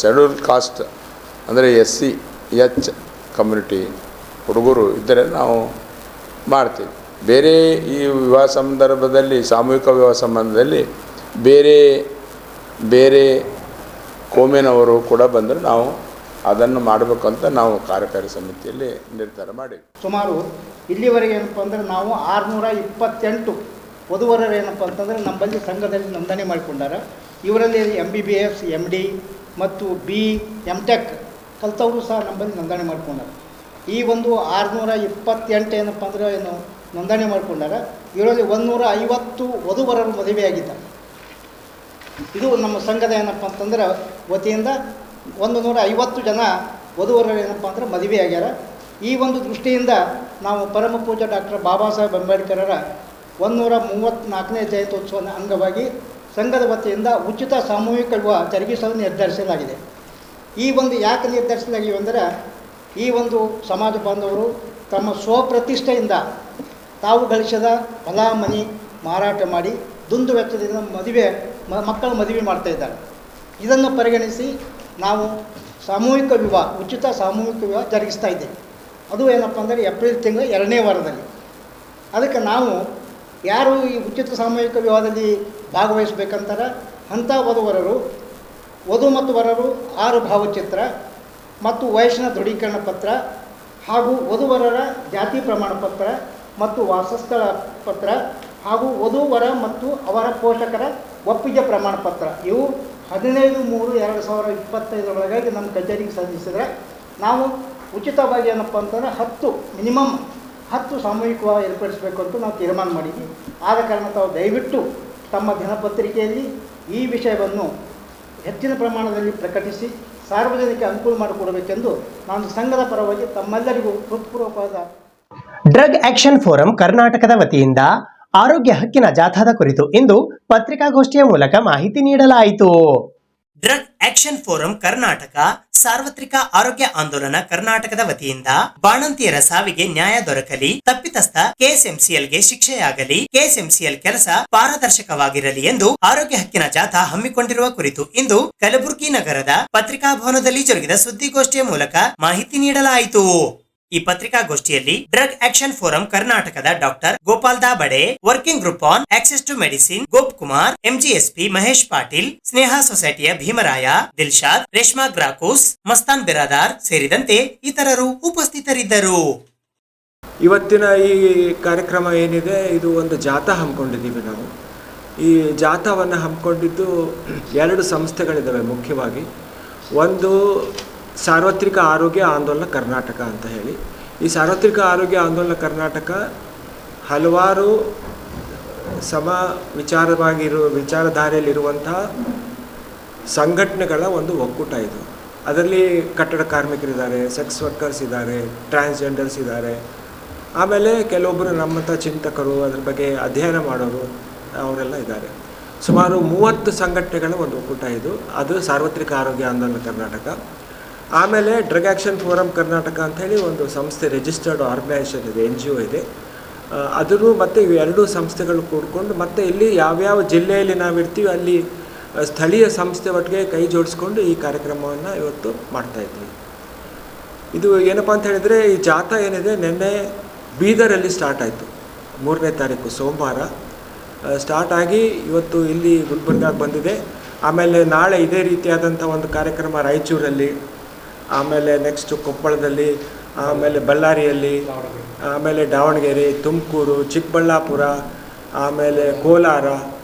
ಶೆಡ್ಯೂಲ್ ಕಾಸ್ಟ್ ಅಂದರೆ SC/H ಕಮ್ಯುನಿಟಿ ಹುಡುಗರು ಇದ್ದರೆ ನಾವು ಮಾಡ್ತೀವಿ. ಬೇರೆ ಈ ವಿವಾಹ ಸಂದರ್ಭದಲ್ಲಿ, ಸಾಮೂಹಿಕ ವಿವಾಹ ಸಂಬಂಧದಲ್ಲಿ ಬೇರೆ ಬೇರೆ ಕೋಮೆನವರು ಕೂಡ ಬಂದರೆ ನಾವು ಅದನ್ನು ಮಾಡಬೇಕು ಅಂತ ನಾವು ಕಾರ್ಯಕಾರಿ ಸಮಿತಿಯಲ್ಲಿ ನಿರ್ಧಾರ ಮಾಡಿದ್ವಿ. ಸುಮಾರು ಇಲ್ಲಿವರೆಗೆ ಏನಪ್ಪ ಅಂದರೆ ನಾವು 628 ವಧುವರರು ಏನಪ್ಪ ಅಂತಂದರೆ ನಮ್ಮಲ್ಲಿ ಸಂಘದಲ್ಲಿ ನೋಂದಣಿ ಮಾಡಿಕೊಂಡಾರ. ಇವರಲ್ಲಿ MBBS, MD ಮತ್ತು BM.Tech ಕಲ್ತವರು ಸಹ ನಮ್ಮಲ್ಲಿ ನೋಂದಣಿ ಮಾಡ್ಕೊಂಡಾರ. ಈ ಒಂದು 628 ಏನಪ್ಪ ಅಂದರೆ ಏನು ನೋಂದಣಿ ಮಾಡ್ಕೊಂಡಾರ. ಇವರಲ್ಲಿ 150 ವಧುವರರು ಮದುವೆಯಾಗಿದ್ದಾರೆ. ಇದು ನಮ್ಮ ಸಂಘದ ಏನಪ್ಪ ಅಂತಂದ್ರೆ ವತಿಯಿಂದ 150 ಜನ ವಧುವರರು ಏನಪ್ಪ ಅಂದ್ರೆ ಮದುವೆ ಆಗ್ಯಾರ. ಈ ಒಂದು ದೃಷ್ಟಿಯಿಂದ ನಾವು ಪರಮ ಪೂಜ್ಯ ಡಾಕ್ಟರ್ ಬಾಬಾ ಸಾಹೇಬ್ ಅಂಬೇಡ್ಕರರ 134ನೇ ಜಯಂತ್ಯೋತ್ಸವದ ಅಂಗವಾಗಿ ಸಂಘದ ವತಿಯಿಂದ ಉಚಿತ ಸಾಮೂಹಿಕ ವಿವಾಹ ಜರುಗಿಸಲು ನಿರ್ಧರಿಸಲಾಗಿದೆ. ಈ ಒಂದು ಯಾಕೆ ನಿರ್ಧರಿಸಲಾಗಿದೆ ಅಂದರೆ ಈ ಒಂದು ಸಮಾಜ ಬಾಂಧವರು ತಮ್ಮ ಸ್ವಪ್ರತಿಷ್ಠೆಯಿಂದ ತಾವು ಗಳಿಸಿದ ಹೊಲ ಮನೆ ಮಾರಾಟ ಮಾಡಿ ದುಂದು ವೆಚ್ಚದಿಂದ ಮಕ್ಕಳ ಮದುವೆ ಮಾಡ್ತಾಯಿದ್ದಾರೆ. ಇದನ್ನು ಪರಿಗಣಿಸಿ ನಾವು ಸಾಮೂಹಿಕ ವಿವಾಹ ಉಚಿತ ಸಾಮೂಹಿಕ ವಿವಾಹ ಜರುಗಿಸ್ತಾ ಇದ್ದೇವೆ. ಅದು ಏನಪ್ಪ ಅಂದರೆ ಏಪ್ರಿಲ್ ತಿಂಗಳ 2ನೇ ವಾರದಲ್ಲಿ. ಅದಕ್ಕೆ ನಾವು ಯಾರು ಈ ಉಚಿತ ಸಾಮೂಹಿಕ ವಿವಾಹದಲ್ಲಿ ಭಾಗವಹಿಸಬೇಕಂತಾರೆ ಅಂಥ ವಧುವರರು ವಧು ಮತ್ತು ವರರು 6 ಭಾವಚಿತ್ರ ಮತ್ತು ವಯಸ್ಸಿನ ದೃಢೀಕರಣ ಪತ್ರ ಹಾಗೂ ವಧುವರರ ಜಾತಿ ಪ್ರಮಾಣ ಪತ್ರ ಮತ್ತು ವಾಸಸ್ಥಳ ಪತ್ರ ಹಾಗೂ ವಧುವರ ಮತ್ತು ಅವರ ಪೋಷಕರ ಒಪ್ಪಿಗೆ ಪ್ರಮಾಣ ಪತ್ರ ಇವು 15/3/2025 ಒಳಗಾಗಿ ನಮ್ಮ ಕಚೇರಿಗೆ ಸಲ್ಲಿಸಿದರೆ ನಾವು ಉಚಿತವಾಗಿ ಏನಪ್ಪ ಅಂತಂದರೆ 10 ಸಾಮೂಹಿಕವಾಗಿ ಏರ್ಪಡಿಸಬೇಕು ಅಂತ ನಾವು ತೀರ್ಮಾನ ಮಾಡಿದ್ವಿ. ಆದ ಕಾರಣ ತಾವು ದಯವಿಟ್ಟು ತಮ್ಮ ದಿನಪತ್ರಿಕೆಯಲ್ಲಿ ಈ ವಿಷಯವನ್ನು ಹೆಚ್ಚಿನ ಪ್ರಮಾಣದಲ್ಲಿ ಪ್ರಕಟಿಸಿ ಸಾರ್ವಜನಿಕ ಅನುಕೂಲ ಮಾಡಿಕೊಡಬೇಕೆಂದು ನಾನು ಸಂಘದ ಪರವಾಗಿ ತಮ್ಮೆಲ್ಲರಿಗೂ ಹೃತ್ಪೂರ್ವಕವಾದ. ಡ್ರಗ್ ಆಕ್ಷನ್ ಫೋರಂ ಕರ್ನಾಟಕದ ವತಿಯಿಂದ ಆರೋಗ್ಯ ಹಕ್ಕಿನ ಜಾಥಾದ ಕುರಿತು ಇಂದು ಪತ್ರಿಕಾಗೋಷ್ಠಿಯ ಮೂಲಕ ಮಾಹಿತಿ ನೀಡಲಾಯಿತು. ಡ್ರಗ್ ಆಕ್ಷನ್ ಫೋರಂ ಕರ್ನಾಟಕ ಸಾರ್ವತ್ರಿಕ ಆರೋಗ್ಯ ಆಂದೋಲನ ಕರ್ನಾಟಕದ ವತಿಯಿಂದ ಬಾಣಂತಿಯರ ಸಾವಿಗೆ ನ್ಯಾಯ ದೊರಕಲಿ, ತಪ್ಪಿತಸ್ಥ KSMCLಗೆ ಶಿಕ್ಷೆಯಾಗಲಿ, KSMCL ಕೆಲಸ ಪಾರದರ್ಶಕವಾಗಿರಲಿ ಎಂದು ಆರೋಗ್ಯ ಹಕ್ಕಿನ ಜಾಥಾ ಹಮ್ಮಿಕೊಂಡಿರುವ ಕುರಿತು ಇಂದು ಕಲಬುರಗಿ ನಗರದ ಪತ್ರಿಕಾಭವನದಲ್ಲಿ ಜರುಗಿದ ಸುದ್ದಿಗೋಷ್ಠಿಯ ಮೂಲಕ ಮಾಹಿತಿ ನೀಡಲಾಯಿತು. ಈ ಪತ್ರಿಕಾಗೋಷ್ಠಿಯಲ್ಲಿ ಡ್ರಗ್ ಆಕ್ಷನ್ ಫೋರಂ ಕರ್ನಾಟಕದ doctor Gopal Dabade, working group on access to medicine Gop Kumar, MGSP Mahesh Patil, Sneha ಸೊಸೈಟಿಯ ಭೀಮರಾಯ, ದಿಲ್ಶಾದ್, ರೇಷ್ಮಾ ಗ್ರಾಕೂಸ್, ಮಸ್ತಾನ್ ಬಿರಾದಾರ್ ಸೇರಿದಂತೆ ಇತರರು ಉಪಸ್ಥಿತರಿದ್ದರು. ಇವತ್ತಿನ ಈ ಕಾರ್ಯಕ್ರಮ ಏನಿದೆ ಇದು ಒಂದು ಜಾಥಾ ಹಮ್ಮಿಕೊಂಡಿದ್ದೀವಿ ನಾವು. ಈ ಜಾಥಾವನ್ನು ಹಮ್ಮಿಕೊಂಡಿದ್ದು 2 ಸಂಸ್ಥೆಗಳಿದ್ದಾವೆ ಮುಖ್ಯವಾಗಿ. ಒಂದು ಸಾರ್ವತ್ರಿಕ ಆರೋಗ್ಯ ಆಂದೋಲನ ಕರ್ನಾಟಕ ಅಂತ ಹೇಳಿ. ಈ ಸಾರ್ವತ್ರಿಕ ಆರೋಗ್ಯ ಆಂದೋಲನ ಕರ್ನಾಟಕ ಹಲವಾರು ವಿಚಾರಧಾರೆಯಲ್ಲಿರುವಂತಹ ಸಂಘಟನೆಗಳ ಒಂದು ಒಕ್ಕೂಟ ಇದು. ಅದರಲ್ಲಿ ಕಟ್ಟಡ ಕಾರ್ಮಿಕರಿದ್ದಾರೆ, ಸೆಕ್ಸ್ ವರ್ಕರ್ಸ್ ಇದ್ದಾರೆ, ಟ್ರಾನ್ಸ್ಜೆಂಡರ್ಸ್ ಇದ್ದಾರೆ, ಆಮೇಲೆ ಕೆಲವೊಬ್ಬರು ನಮ್ಮಂಥ ಚಿಂತಕರು, ಅದ್ರ ಬಗ್ಗೆ ಅಧ್ಯಯನ ಮಾಡೋರು ಅವರೆಲ್ಲ ಇದ್ದಾರೆ. ಸುಮಾರು 30 ಸಂಘಟನೆಗಳ ಒಂದು ಒಕ್ಕೂಟ ಇದು. ಅದು ಸಾರ್ವತ್ರಿಕ ಆರೋಗ್ಯ ಆಂದೋಲನ ಕರ್ನಾಟಕ. ಆಮೇಲೆ ಡ್ರಗ್ ಆಕ್ಷನ್ ಫೋರಂ ಕರ್ನಾಟಕ ಅಂಥೇಳಿ ಒಂದು ಸಂಸ್ಥೆ, ರಿಜಿಸ್ಟರ್ಡ್ ಆರ್ಗನೈಸೇಷನ್ ಇದೆ, NGO ಇದೆ. ಅದನ್ನು ಮತ್ತು ಇವು 2 ಸಂಸ್ಥೆಗಳು ಕೂಡಿಕೊಂಡು ಮತ್ತು ಇಲ್ಲಿ ಯಾವ್ಯಾವ ಜಿಲ್ಲೆಯಲ್ಲಿ ನಾವಿರ್ತೀವಿ ಅಲ್ಲಿ ಸ್ಥಳೀಯ ಸಂಸ್ಥೆ ಒಟ್ಟಿಗೆ ಕೈ ಜೋಡಿಸ್ಕೊಂಡು ಈ ಕಾರ್ಯಕ್ರಮವನ್ನು ಇವತ್ತು ಮಾಡ್ತಾಯಿದ್ವಿ. ಇದು ಏನಪ್ಪ ಅಂತ ಹೇಳಿದರೆ ಈ ಜಾಥಾ ಏನಿದೆ ನಿನ್ನೆ ಬೀದರಲ್ಲಿ ಸ್ಟಾರ್ಟ್ ಆಯಿತು. 3ನೇ ತಾರೀಕು ಸೋಮವಾರ ಸ್ಟಾರ್ಟ್ ಆಗಿ ಇವತ್ತು ಇಲ್ಲಿ ಗುಲ್ಬರ್ಗಾಗೆ ಬಂದಿದೆ. ಆಮೇಲೆ ನಾಳೆ ಇದೇ ರೀತಿಯಾದಂಥ ಒಂದು ಕಾರ್ಯಕ್ರಮ ರಾಯಚೂರಲ್ಲಿ, ಆಮೇಲೆ ನೆಕ್ಸ್ಟು ಕೊಪ್ಪಳದಲ್ಲಿ, ಆಮೇಲೆ ಬಳ್ಳಾರಿಯಲ್ಲಿ, ಆಮೇಲೆ ದಾವಣಗೆರೆ, ತುಮಕೂರು, ಚಿಕ್ಕಬಳ್ಳಾಪುರ, ಆಮೇಲೆ ಕೋಲಾರ,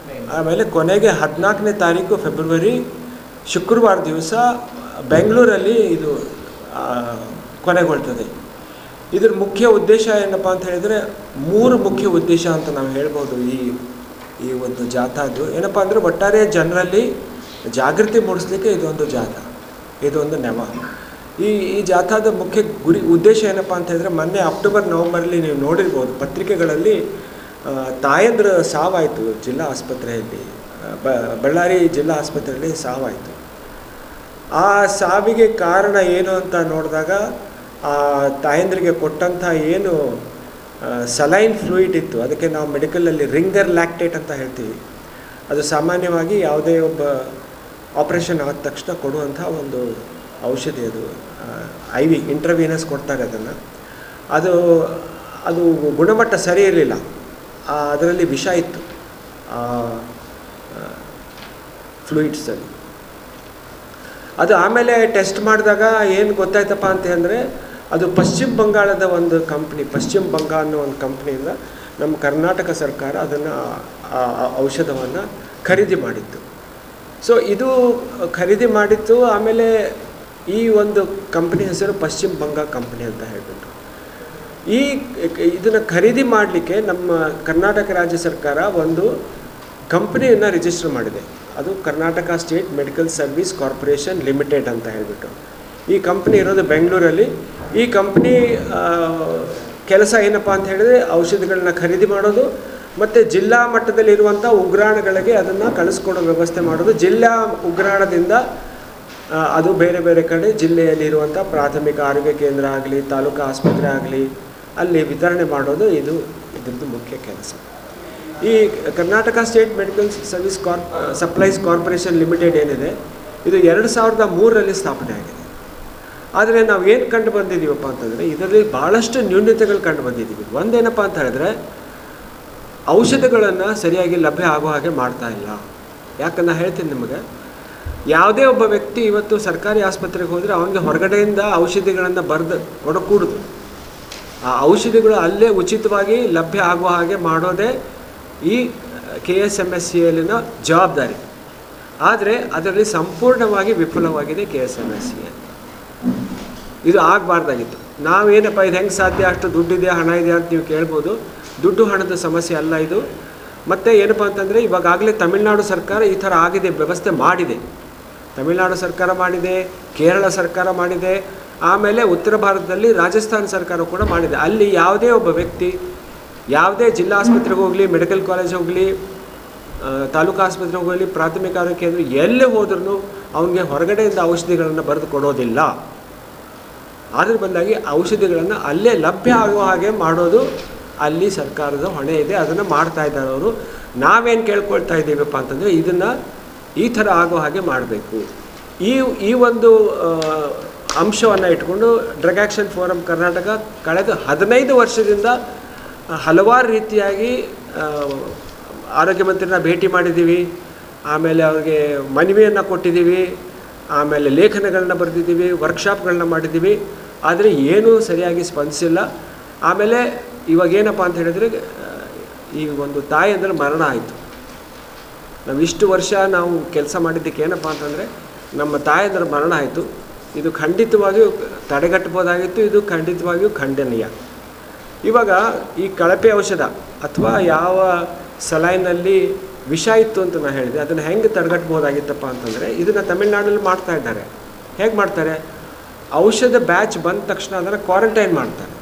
ಆಮೇಲೆ ಕೊನೆಗೆ 14ನೇ ತಾರೀಕು ಫೆಬ್ರವರಿ ಶುಕ್ರವಾರ ದಿವಸ ಬೆಂಗಳೂರಲ್ಲಿ ಇದು ಕೊನೆಗೊಳ್ತದೆ. ಇದ್ರ ಮುಖ್ಯ ಉದ್ದೇಶ ಏನಪ್ಪ ಅಂತ ಹೇಳಿದರೆ 3 ಮುಖ್ಯ ಉದ್ದೇಶ ಅಂತ ನಾವು ಹೇಳ್ಬೋದು ಈ ಒಂದು ಜಾಥಾದು. ಏನಪ್ಪ ಅಂದರೆ ಒಟ್ಟಾರೆ ಜನರಲ್ಲಿ ಜಾಗೃತಿ ಮೂಡಿಸ್ಲಿಕ್ಕೆ ಇದೊಂದು ಜಾಥಾ, ಇದೊಂದು ನೆವ. ಈ ಜಾಥಾದ ಮುಖ್ಯ ಉದ್ದೇಶ ಏನಪ್ಪ ಅಂತ ಹೇಳಿದ್ರೆ ಮೊನ್ನೆ ಅಕ್ಟೋಬರ್ ನವಂಬರಲ್ಲಿ ನೀವು ನೋಡಿರ್ಬೋದು ಪತ್ರಿಕೆಗಳಲ್ಲಿ ತಾಯಂದ್ರ ಸಾವಾಯಿತು ಜಿಲ್ಲಾ ಆಸ್ಪತ್ರೆಯಲ್ಲಿ, ಬಳ್ಳಾರಿ ಜಿಲ್ಲಾ ಆಸ್ಪತ್ರೆಯಲ್ಲಿ ಸಾವಾಯಿತು. ಆ ಸಾವಿಗೆ ಕಾರಣ ಏನು ಅಂತ ನೋಡಿದಾಗ ಆ ತಾಯಂದ್ರಿಗೆ ಕೊಟ್ಟಂಥ ಏನು ಸಲೈನ್ ಫ್ಲೂಯಿಡ್ ಇತ್ತು, ಅದಕ್ಕೆ ನಾವು ಮೆಡಿಕಲಲ್ಲಿ ರಿಂಗರ್ ಲ್ಯಾಕ್ಟೇಟ್ ಅಂತ ಹೇಳ್ತೀವಿ. ಅದು ಸಾಮಾನ್ಯವಾಗಿ ಯಾವುದೇ ಒಬ್ಬ ಆಪ್ರೇಷನ್ ಆದ ತಕ್ಷಣ ಕೊಡುವಂಥ ಒಂದು ಔಷಧಿ. ಅದು IV ಇಂಟ್ರವೀನಸ್ ಕೊಡ್ತಾರೆ ಅದನ್ನು. ಅದು ಗುಣಮಟ್ಟ ಸರಿ ಇರಲಿಲ್ಲ, ಅದರಲ್ಲಿ ವಿಷ ಇತ್ತು ಫ್ಲೂಯಿಡ್ಸಲ್ಲಿ. ಅದು ಆಮೇಲೆ ಟೆಸ್ಟ್ ಮಾಡಿದಾಗ ಏನು ಗೊತ್ತಾಯ್ತಪ್ಪ ಅಂತ ಅಂದರೆ ಅದು ಪಶ್ಚಿಮ ಬಂಗಾಳದ ಒಂದು ಕಂಪ್ನಿ, ಪಶ್ಚಿಮ ಬಂಗಾಳ ಅನ್ನೋ ಒಂದು ಕಂಪ್ನಿಯಿಂದ ನಮ್ಮ ಕರ್ನಾಟಕ ಸರ್ಕಾರ ಅದನ್ನು ಔಷಧವನ್ನು ಖರೀದಿ ಮಾಡಿತ್ತು. ಸೊ ಇದು ಖರೀದಿ ಮಾಡಿತ್ತು. ಆಮೇಲೆ ಈ ಒಂದು ಕಂಪ್ನಿ ಹೆಸರು ಪಶ್ಚಿಮ ಬಂಗಾಳ ಕಂಪ್ನಿ ಅಂತ ಹೇಳಿಬಿಟ್ಟು ಇದನ್ನು ಖರೀದಿ ಮಾಡಲಿಕ್ಕೆ ನಮ್ಮ ಕರ್ನಾಟಕ ರಾಜ್ಯ ಸರ್ಕಾರ ಒಂದು ಕಂಪ್ನಿಯನ್ನು ರಿಜಿಸ್ಟರ್ ಮಾಡಿದೆ. ಅದು Karnataka state medical service corporation limited ಅಂತ ಹೇಳಿಬಿಟ್ಟು. ಈ ಕಂಪ್ನಿ ಇರೋದು ಬೆಂಗಳೂರಲ್ಲಿ. ಈ ಕಂಪ್ನಿ ಕೆಲಸ ಏನಪ್ಪ ಅಂತ ಹೇಳಿದ್ರೆ ಔಷಧಿಗಳನ್ನ ಖರೀದಿ ಮಾಡೋದು ಮತ್ತು ಜಿಲ್ಲಾ ಮಟ್ಟದಲ್ಲಿರುವಂಥ ಉಗ್ರಾಣಗಳಿಗೆ ಅದನ್ನು ಕಳಿಸ್ಕೊಡೋ ವ್ಯವಸ್ಥೆ ಮಾಡೋದು. ಜಿಲ್ಲಾ ಉಗ್ರಾಣದಿಂದ ಅದು ಬೇರೆ ಬೇರೆ ಕಡೆ ಜಿಲ್ಲೆಯಲ್ಲಿರುವಂಥ ಪ್ರಾಥಮಿಕ ಆರೋಗ್ಯ ಕೇಂದ್ರ ಆಗಲಿ, ತಾಲೂಕು ಆಸ್ಪತ್ರೆ ಆಗಲಿ, ಅಲ್ಲಿ ವಿತರಣೆ ಮಾಡೋದು ಇದ್ರದ್ದು ಮುಖ್ಯ ಕೆಲಸ. ಈ Karnataka state medical service supplies corporation limited ಏನಿದೆ, ಇದು 2003ರಲ್ಲಿ ಸ್ಥಾಪನೆ ಆಗಿದೆ. ಆದರೆ ನಾವು ಏನು ಕಂಡು ಬಂದಿದ್ದೀವಪ್ಪ ಅಂತಂದರೆ ಇದರಲ್ಲಿ ಭಾಳಷ್ಟು ನ್ಯೂನತೆಗಳು ಕಂಡು ಬಂದಿದ್ದೀವಿ. ಒಂದೇನಪ್ಪ ಅಂತ ಹೇಳಿದ್ರೆ ಔಷಧಗಳನ್ನು ಸರಿಯಾಗಿ ಲಭ್ಯ ಆಗೋ ಹಾಗೆ ಮಾಡ್ತಾ ಇಲ್ಲ. ಯಾಕಂದ್ರೆ ಹೇಳ್ತೀನಿ ನಿಮಗೆ, ಯಾವುದೇ ಒಬ್ಬ ವ್ಯಕ್ತಿ ಇವತ್ತು ಸರ್ಕಾರಿ ಆಸ್ಪತ್ರೆಗೆ ಹೋದರೆ ಅವನಿಗೆ ಹೊರಗಡೆಯಿಂದ ಔಷಧಿಗಳನ್ನು ಬರೆದು ಕೊಡಕೂಡದು. ಆ ಔಷಧಿಗಳು ಅಲ್ಲೇ ಉಚಿತವಾಗಿ ಲಭ್ಯ ಆಗುವ ಹಾಗೆ ಮಾಡೋದೇ ಈ KSMSCLನ ಜವಾಬ್ದಾರಿ. ಆದರೆ ಅದರಲ್ಲಿ ಸಂಪೂರ್ಣವಾಗಿ ವಿಫಲವಾಗಿದೆ KSMSCL. ಇದು ಆಗಬಾರ್ದಾಗಿತ್ತು. ನಾವೇನಪ್ಪ ಇದು ಹೆಂಗೆ ಸಾಧ್ಯ, ಅಷ್ಟು ದುಡ್ಡಿದೆಯಾ ಹಣ ಇದೆಯಾ ಅಂತ ನೀವು ಕೇಳ್ಬೋದು. ದುಡ್ಡು ಹಣದ ಸಮಸ್ಯೆ ಅಲ್ಲ ಇದು. ಮತ್ತು ಏನಪ್ಪ ಅಂತಂದರೆ ಇವಾಗಲೇ ತಮಿಳುನಾಡು ಸರ್ಕಾರ ಈ ಥರ ಆಗಿದೆ, ವ್ಯವಸ್ಥೆ ಮಾಡಿದೆ. ತಮಿಳುನಾಡು ಸರ್ಕಾರ ಮಾಡಿದೆ, ಕೇರಳ ಸರ್ಕಾರ ಮಾಡಿದೆ, ಆಮೇಲೆ ಉತ್ತರ ಭಾರತದಲ್ಲಿ ರಾಜಸ್ಥಾನ ಸರ್ಕಾರ ಕೂಡ ಮಾಡಿದೆ. ಅಲ್ಲಿ ಯಾವುದೇ ಒಬ್ಬ ವ್ಯಕ್ತಿ ಯಾವುದೇ ಜಿಲ್ಲಾ ಆಸ್ಪತ್ರೆಗೆ ಹೋಗಲಿ, ಮೆಡಿಕಲ್ ಕಾಲೇಜ್ ಹೋಗಲಿ, ತಾಲೂಕು ಆಸ್ಪತ್ರೆಗೆ ಹೋಗಲಿ, ಪ್ರಾಥಮಿಕ ಆರೋಗ್ಯ ಕೇಂದ್ರ ಎಲ್ಲೇ ಹೋದ್ರೂ ಅವನಿಗೆ ಹೊರಗಡೆಯಿಂದ ಔಷಧಿಗಳನ್ನು ಬರೆದು ಕೊಡೋದಿಲ್ಲ. ಅದ್ರ ಬದಲಾಗಿ ಔಷಧಿಗಳನ್ನು ಅಲ್ಲೇ ಲಭ್ಯ ಆಗುವ ಹಾಗೆ ಮಾಡೋದು ಅಲ್ಲಿ ಸರ್ಕಾರದ ಹೊಣೆ ಇದೆ. ಅದನ್ನು ಮಾಡ್ತಾ ಇದ್ದಾರೆ ಅವರು. ನಾವೇನು ಕೇಳ್ಕೊಳ್ತಾ ಇದ್ದೀವಪ್ಪ ಅಂತಂದರೆ ಇದನ್ನು ಈ ಥರ ಆಗೋ ಹಾಗೆ ಮಾಡಬೇಕು. ಈ ಒಂದು ಅಂಶವನ್ನು ಇಟ್ಕೊಂಡು ಡ್ರಗ್ ಆ್ಯಕ್ಷನ್ ಫೋರಮ್ ಕರ್ನಾಟಕ ಕಳೆದ 15 ವರ್ಷದಿಂದ ಹಲವಾರು ರೀತಿಯಾಗಿ ಆರೋಗ್ಯ ಮಂತ್ರಿನ ಭೇಟಿ ಮಾಡಿದ್ದೀವಿ, ಆಮೇಲೆ ಅವ್ರಿಗೆ ಮನವಿಯನ್ನು ಕೊಟ್ಟಿದ್ದೀವಿ, ಆಮೇಲೆ ಲೇಖನಗಳನ್ನ ಬರೆದಿದ್ದೀವಿ, ವರ್ಕ್ಶಾಪ್ಗಳನ್ನ ಮಾಡಿದ್ದೀವಿ. ಆದರೆ ಏನೂ ಸರಿಯಾಗಿ ಸ್ಪಂದಿಸಿಲ್ಲ. ಆಮೇಲೆ ಇವಾಗೇನಪ್ಪ ಅಂತ ಹೇಳಿದರೆ ಈ ಒಂದು ತಾಯಿ ಅಂದರೆ ಮರಣ ಆಯಿತು. ನಾವು ಇಷ್ಟು ವರ್ಷ ನಾವು ಕೆಲಸ ಮಾಡಿದ್ದಕ್ಕೆ ಏನಪ್ಪ ಅಂತಂದರೆ ನಮ್ಮ ತಾಯಿ ಅಂದರೆ ಮರಣ ಆಯಿತು. ಇದು ಖಂಡಿತವಾಗಿಯೂ ತಡೆಗಟ್ಟಬೋದಾಗಿತ್ತು. ಇದು ಖಂಡಿತವಾಗಿಯೂ ಖಂಡನೀಯ. ಇವಾಗ ಈ ಕಳಪೆ ಔಷಧ ಅಥವಾ ಯಾವ ಸಲೈನಲ್ಲಿ ವಿಷ ಇತ್ತು ಅಂತ ನಾನು ಹೇಳಿದೆ, ಅದನ್ನು ಹೆಂಗೆ ತಡೆಗಟ್ಟಬೋದಾಗಿತ್ತಪ್ಪ ಅಂತಂದರೆ ಇದನ್ನು ತಮಿಳ್ನಾಡಲ್ಲಿ ಮಾಡ್ತಾ ಇದ್ದಾರೆ. ಹೇಗೆ ಮಾಡ್ತಾರೆ, ಔಷಧ ಬ್ಯಾಚ್ ಬಂದ ತಕ್ಷಣ ಅದನ್ನು ಕ್ವಾರಂಟೈನ್ ಮಾಡ್ತಾರೆ.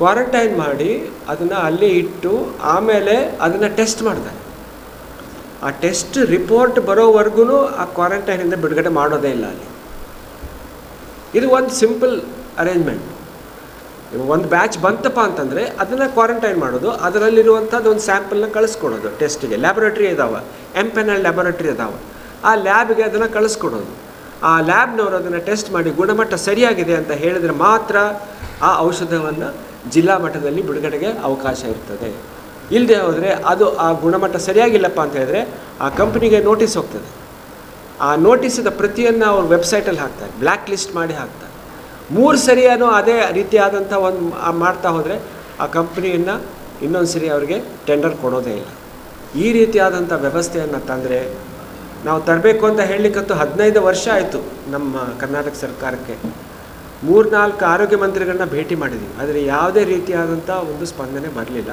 ಕ್ವಾರಂಟೈನ್ ಮಾಡಿ ಅದನ್ನು ಅಲ್ಲೇ ಇಟ್ಟು ಆಮೇಲೆ ಅದನ್ನು ಟೆಸ್ಟ್ ಮಾಡ್ತಾರೆ. ಆ ಟೆಸ್ಟ್ ರಿಪೋರ್ಟ್ ಬರೋವರೆಗೂ ಆ ಕ್ವಾರಂಟೈನಿಂದ ಬಿಡುಗಡೆ ಮಾಡೋದೇ ಇಲ್ಲ ಅಲ್ಲಿ. ಇದು ಒಂದು ಸಿಂಪಲ್ ಅರೇಂಜ್ಮೆಂಟ್. ಒಂದು ಬ್ಯಾಚ್ ಬಂತಪ್ಪ ಅಂತಂದರೆ ಅದನ್ನು ಕ್ವಾರಂಟೈನ್ ಮಾಡೋದು, ಅದರಲ್ಲಿರುವಂಥದ್ದು ಒಂದು ಸ್ಯಾಂಪಲ್ನ ಕಳಿಸ್ಕೊಡೋದು ಟೆಸ್ಟಿಗೆ. ಲ್ಯಾಬೊರೇಟ್ರಿ ಇದ್ದಾವೆ, MPanel ಲ್ಯಾಬೊರೇಟ್ರಿ ಇದ್ದಾವೆ, ಆ ಲ್ಯಾಬ್ಗೆ ಅದನ್ನು ಕಳಿಸ್ಕೊಡೋದು. ಆ ಲ್ಯಾಬ್ನವರು ಅದನ್ನು ಟೆಸ್ಟ್ ಮಾಡಿ ಗುಣಮಟ್ಟ ಸರಿಯಾಗಿದೆ ಅಂತ ಹೇಳಿದರೆ ಮಾತ್ರ ಆ ಔಷಧವನ್ನು ಜಿಲ್ಲಾ ಮಟ್ಟದಲ್ಲಿ ಬಿಡುಗಡೆಗೆ ಅವಕಾಶ ಇರ್ತದೆ. ಇಲ್ಲದೆ ಹೋದರೆ ಅದು ಆ ಗುಣಮಟ್ಟ ಸರಿಯಾಗಿಲ್ಲಪ್ಪ ಅಂತ ಹೇಳಿದ್ರೆ ಆ ಕಂಪ್ನಿಗೆ ನೋಟಿಸ್ ಹೋಗ್ತದೆ. ಆ ನೋಟಿಸಿದ ಪ್ರತಿಯನ್ನು ಅವ್ರ ವೆಬ್ಸೈಟಲ್ಲಿ ಹಾಕ್ತಾರೆ, ಬ್ಲ್ಯಾಕ್ ಲಿಸ್ಟ್ ಮಾಡಿ ಹಾಕ್ತಾರೆ. 3 ಸರಿಯೂ ಅದೇ ರೀತಿಯಾದಂಥ ಒಂದು ಮಾಡ್ತಾ ಹೋದರೆ ಆ ಕಂಪ್ನಿಯನ್ನು ಇನ್ನೊಂದು ಸರಿ ಅವರಿಗೆ ಟೆಂಡರ್ ಕೊಡೋದೇ ಇಲ್ಲ. ಈ ರೀತಿಯಾದಂಥ ವ್ಯವಸ್ಥೆಯನ್ನು ತಂದರೆ ನಾವು ತರಬೇಕು ಅಂತ ಹೇಳಲಿಕ್ಕಂತೂ 15 ವರ್ಷ ಆಯಿತು ನಮ್ಮ ಕರ್ನಾಟಕ ಸರ್ಕಾರಕ್ಕೆ. 3-4 ಆರೋಗ್ಯ ಮಂತ್ರಿಗಳನ್ನ ಭೇಟಿ ಮಾಡಿದ್ದೀವಿ, ಆದರೆ ಯಾವುದೇ ರೀತಿಯಾದಂಥ ಒಂದು ಸ್ಪಂದನೆ ಬರಲಿಲ್ಲ.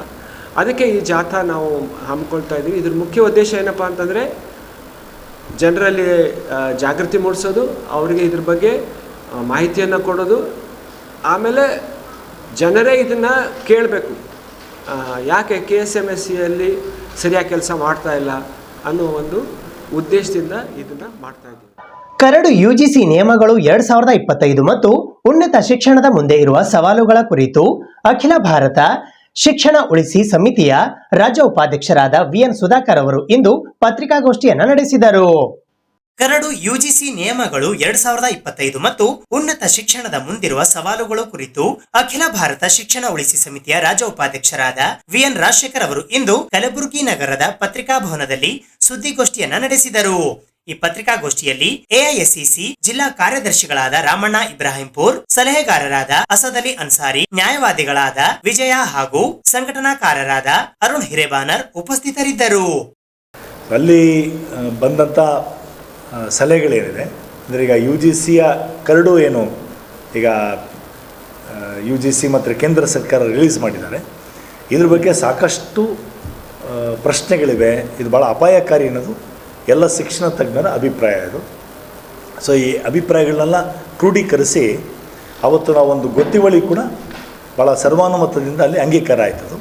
ಅದಕ್ಕೆ ಈ ಜಾಥಾ ನಾವು ಹಮ್ಮಿಕೊಳ್ತಾ ಇದ್ದೀವಿ. ಇದ್ರ ಮುಖ್ಯ ಉದ್ದೇಶ ಏನಪ್ಪ ಅಂತಂದರೆ ಜನರಲ್ಲಿ ಜಾಗೃತಿ ಮೂಡಿಸೋದು, ಅವರಿಗೆ ಇದ್ರ ಬಗ್ಗೆ ಮಾಹಿತಿಯನ್ನು ಕೊಡೋದು, ಆಮೇಲೆ ಜನರೇ ಇದನ್ನು ಕೇಳಬೇಕು, ಯಾಕೆ KSMSCಯಲ್ಲಿ ಸರಿಯಾಗಿ ಕೆಲಸ ಮಾಡ್ತಾ ಇಲ್ಲ ಅನ್ನೋ ಒಂದು ಉದ್ದೇಶದಿಂದ ಇದನ್ನು ಮಾಡ್ತಾ ಇದ್ದೀವಿ. ಕರಡು UGC ನಿಯಮಗಳು 2025 ಮತ್ತು ಉನ್ನತ ಶಿಕ್ಷಣದ ಮುಂದೆ ಇರುವ ಸವಾಲುಗಳ ಕುರಿತು ಅಖಿಲ ಭಾರತ ಶಿಕ್ಷಣ ಉಳಿಸಿ ಸಮಿತಿಯ ರಾಜ್ಯ ಉಪಾಧ್ಯಕ್ಷರಾದ VN ಸುಧಾಕರ್ ಅವರು ಇಂದು ಪತ್ರಿಕಾಗೋಷ್ಠಿಯನ್ನು ನಡೆಸಿದರು. ಕರಡು UGC ನಿಯಮಗಳು 2025 ಮತ್ತು ಉನ್ನತ ಶಿಕ್ಷಣದ ಮುಂದಿರುವ ಸವಾಲುಗಳು ಕುರಿತು ಅಖಿಲ ಭಾರತ ಶಿಕ್ಷಣ ಉಳಿಸಿ ಸಮಿತಿಯ ರಾಜ್ಯ ಉಪಾಧ್ಯಕ್ಷರಾದ VN ರಾಜಶೇಖರ್ ಅವರು ಇಂದು ಕಲಬುರಗಿ ನಗರದ ಪತ್ರಿಕಾ ಭವನದಲ್ಲಿ ಸುದ್ದಿಗೋಷ್ಠಿಯನ್ನ ನಡೆಸಿದರು. ಈ ಪತ್ರಿಕಾಗೋಷ್ಠಿಯಲ್ಲಿ ಎಐಎಸ್ಸಿಸಿ ಜಿಲ್ಲಾ ಕಾರ್ಯದರ್ಶಿಗಳಾದ ರಾಮಣ್ಣ ಇಬ್ರಾಹಿಂಪುರ್, ಸಲಹೆಗಾರರಾದ ಅಸದ್ ಅಲಿ ಅನ್ಸಾರಿ, ನ್ಯಾಯವಾದಿಗಳಾದ ವಿಜಯ ಹಾಗೂ ಸಂಘಟನಾಕಾರರಾದ ಅರುಣ್ ಹಿರೇಬಾನರ್ ಉಪಸ್ಥಿತರಿದ್ದರು. ಅಲ್ಲಿ ಬಂದಂಥ ಸಲಹೆಗಳೇನಿದೆ ಅಂದರೆ ಈಗ UGCಯ ಕರಡು ಏನು ಈಗ UGC ಮತ್ತು ಕೇಂದ್ರ ಸರ್ಕಾರ ರಿಲೀಸ್ ಮಾಡಿದ್ದಾರೆ, ಇದ್ರ ಬಗ್ಗೆ ಸಾಕಷ್ಟು ಪ್ರಶ್ನೆಗಳಿವೆ. ಇದು ಭಾಳ ಅಪಾಯಕಾರಿ ಅನ್ನೋದು ಎಲ್ಲ ಶಿಕ್ಷಣ ತಜ್ಞರ ಅಭಿಪ್ರಾಯ ಇದು. ಸೊ ಈ ಅಭಿಪ್ರಾಯಗಳನ್ನೆಲ್ಲ ಕ್ರೋಢೀಕರಿಸಿ ಅವತ್ತು ನಾವೊಂದು ಗೊತ್ತುವಳಿ ಕೂಡ ಭಾಳ ಸರ್ವಾನುಮತದಿಂದ ಅಲ್ಲಿ ಅಂಗೀಕಾರ ಆಯ್ತದು.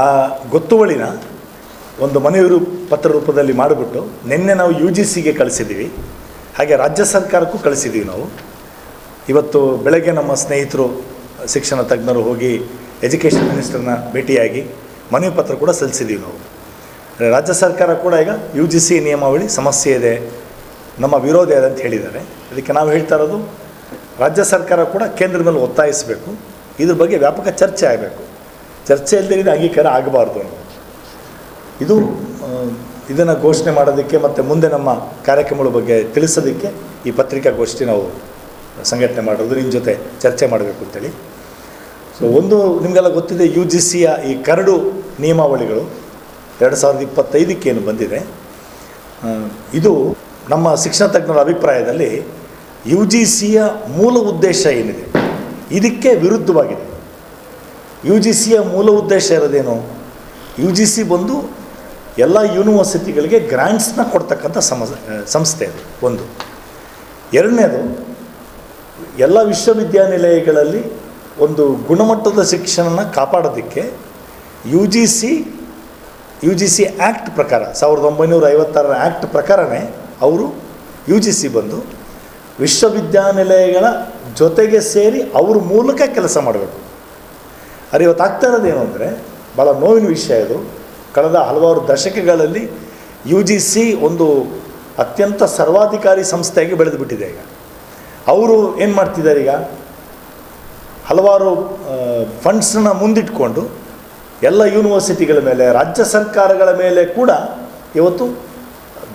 ಆ ಗೊತ್ತುವಳಿನ ಒಂದು ಮನವಿ ಪತ್ರ ರೂಪದಲ್ಲಿ ಮಾಡಿಬಿಟ್ಟು ನಿನ್ನೆ ನಾವು UGCಗೆ ಕಳಿಸಿದ್ದೀವಿ, ಹಾಗೆ ರಾಜ್ಯ ಸರ್ಕಾರಕ್ಕೂ ಕಳಿಸಿದ್ದೀವಿ. ನಾವು ಇವತ್ತು ಬೆಳಗ್ಗೆ ನಮ್ಮ ಸ್ನೇಹಿತರು ಶಿಕ್ಷಣ ತಜ್ಞರು ಹೋಗಿ ಎಜುಕೇಷನ್ ಮಿನಿಸ್ಟರ್ನ ಭೇಟಿಯಾಗಿ ಮನವಿ ಪತ್ರ ಕೂಡ ಸಲ್ಲಿಸಿದ್ದೀವಿ. ನಾವು ರಾಜ್ಯ ಸರ್ಕಾರ ಕೂಡ ಈಗ UGC ನಿಯಮಾವಳಿ ಸಮಸ್ಯೆ ಇದೆ, ನಮ್ಮ ವಿರೋಧ ಇದೆ ಅಂತ ಹೇಳಿದ್ದಾರೆ. ಅದಕ್ಕೆ ನಾವು ಹೇಳ್ತಾ ಇರೋದು, ರಾಜ್ಯ ಸರ್ಕಾರ ಕೂಡ ಕೇಂದ್ರದ ಮೇಲೆ ಒತ್ತಾಯಿಸಬೇಕು, ಇದ್ರ ಬಗ್ಗೆ ವ್ಯಾಪಕ ಚರ್ಚೆ ಆಗಬೇಕು. ಚರ್ಚೆ ಇಲ್ಲದೆ ಅಂಗೀಕಾರ ಆಗಬಾರ್ದು ಅನ್ನೋದು ಇದು. ಇದನ್ನು ಘೋಷಣೆ ಮಾಡೋದಕ್ಕೆ ಮತ್ತು ಮುಂದೆ ನಮ್ಮ ಕಾರ್ಯಕ್ರಮಗಳ ಬಗ್ಗೆ ತಿಳಿಸೋದಕ್ಕೆ ಈ ಪತ್ರಿಕಾಗೋಷ್ಠಿ ನಾವು ಸಂಘಟನೆ ಮಾಡೋದು, ನಿಮ್ಮ ಜೊತೆ ಚರ್ಚೆ ಮಾಡಬೇಕು ಅಂತೇಳಿ. ಸೊ ಒಂದು ನಿಮಗೆಲ್ಲ ಗೊತ್ತಿದೆ, UGCಯ ಈ ಕರಡು ನಿಯಮಾವಳಿಗಳು 2025 ಏನು ಬಂದಿದೆ, ಇದು ನಮ್ಮ ಶಿಕ್ಷಣ ತಜ್ಞರ ಅಭಿಪ್ರಾಯದಲ್ಲಿ UGCಯ ಮೂಲ ಉದ್ದೇಶ ಏನಿದೆ ಇದಕ್ಕೆ ವಿರುದ್ಧವಾಗಿದೆ. UGCಯ ಮೂಲ ಉದ್ದೇಶ ಇರೋದೇನು? UGC ಬಂದು ಎಲ್ಲ ಯೂನಿವರ್ಸಿಟಿಗಳಿಗೆ ಗ್ರ್ಯಾಂಟ್ಸ್ನ ಕೊಡ್ತಕ್ಕಂಥ ಸಂಸ್ಥೆ ಅದು ಒಂದು. ಎರಡನೇದು, ಎಲ್ಲ ವಿಶ್ವವಿದ್ಯಾನಿಲಯಗಳಲ್ಲಿ ಒಂದು ಗುಣಮಟ್ಟದ ಶಿಕ್ಷಣನ ಕಾಪಾಡೋದಕ್ಕೆ UGC ಆ್ಯಕ್ಟ್ ಪ್ರಕಾರ 1956 ಆ್ಯಕ್ಟ್ ಪ್ರಕಾರನೇ ಅವರು UGC ಬಂದು ವಿಶ್ವವಿದ್ಯಾನಿಲಯಗಳ ಜೊತೆಗೆ ಸೇರಿ ಅವ್ರ ಮೂಲಕ ಕೆಲಸ ಮಾಡಬೇಕು. ಆದರೆ ಇವತ್ತು ಆಗ್ತಾ ಇರೋದೇನು ಅಂದರೆ ಭಾಳ ನೋವಿನ ವಿಷಯ ಇದು. ಕಳೆದ ಹಲವಾರು ದಶಕಗಳಲ್ಲಿ UGC ಒಂದು ಅತ್ಯಂತ ಸರ್ವಾಧಿಕಾರಿ ಸಂಸ್ಥೆಯಾಗಿ ಬೆಳೆದು ಬಿಟ್ಟಿದೆ. ಈಗ ಅವರು ಏನು ಮಾಡ್ತಿದ್ದಾರೆ, ಈಗ ಹಲವಾರು ಫಂಡ್ಸನ್ನ ಮುಂದಿಟ್ಕೊಂಡು ಎಲ್ಲ ಯೂನಿವರ್ಸಿಟಿಗಳ ಮೇಲೆ, ರಾಜ್ಯ ಸರ್ಕಾರಗಳ ಮೇಲೆ ಕೂಡ ಇವತ್ತು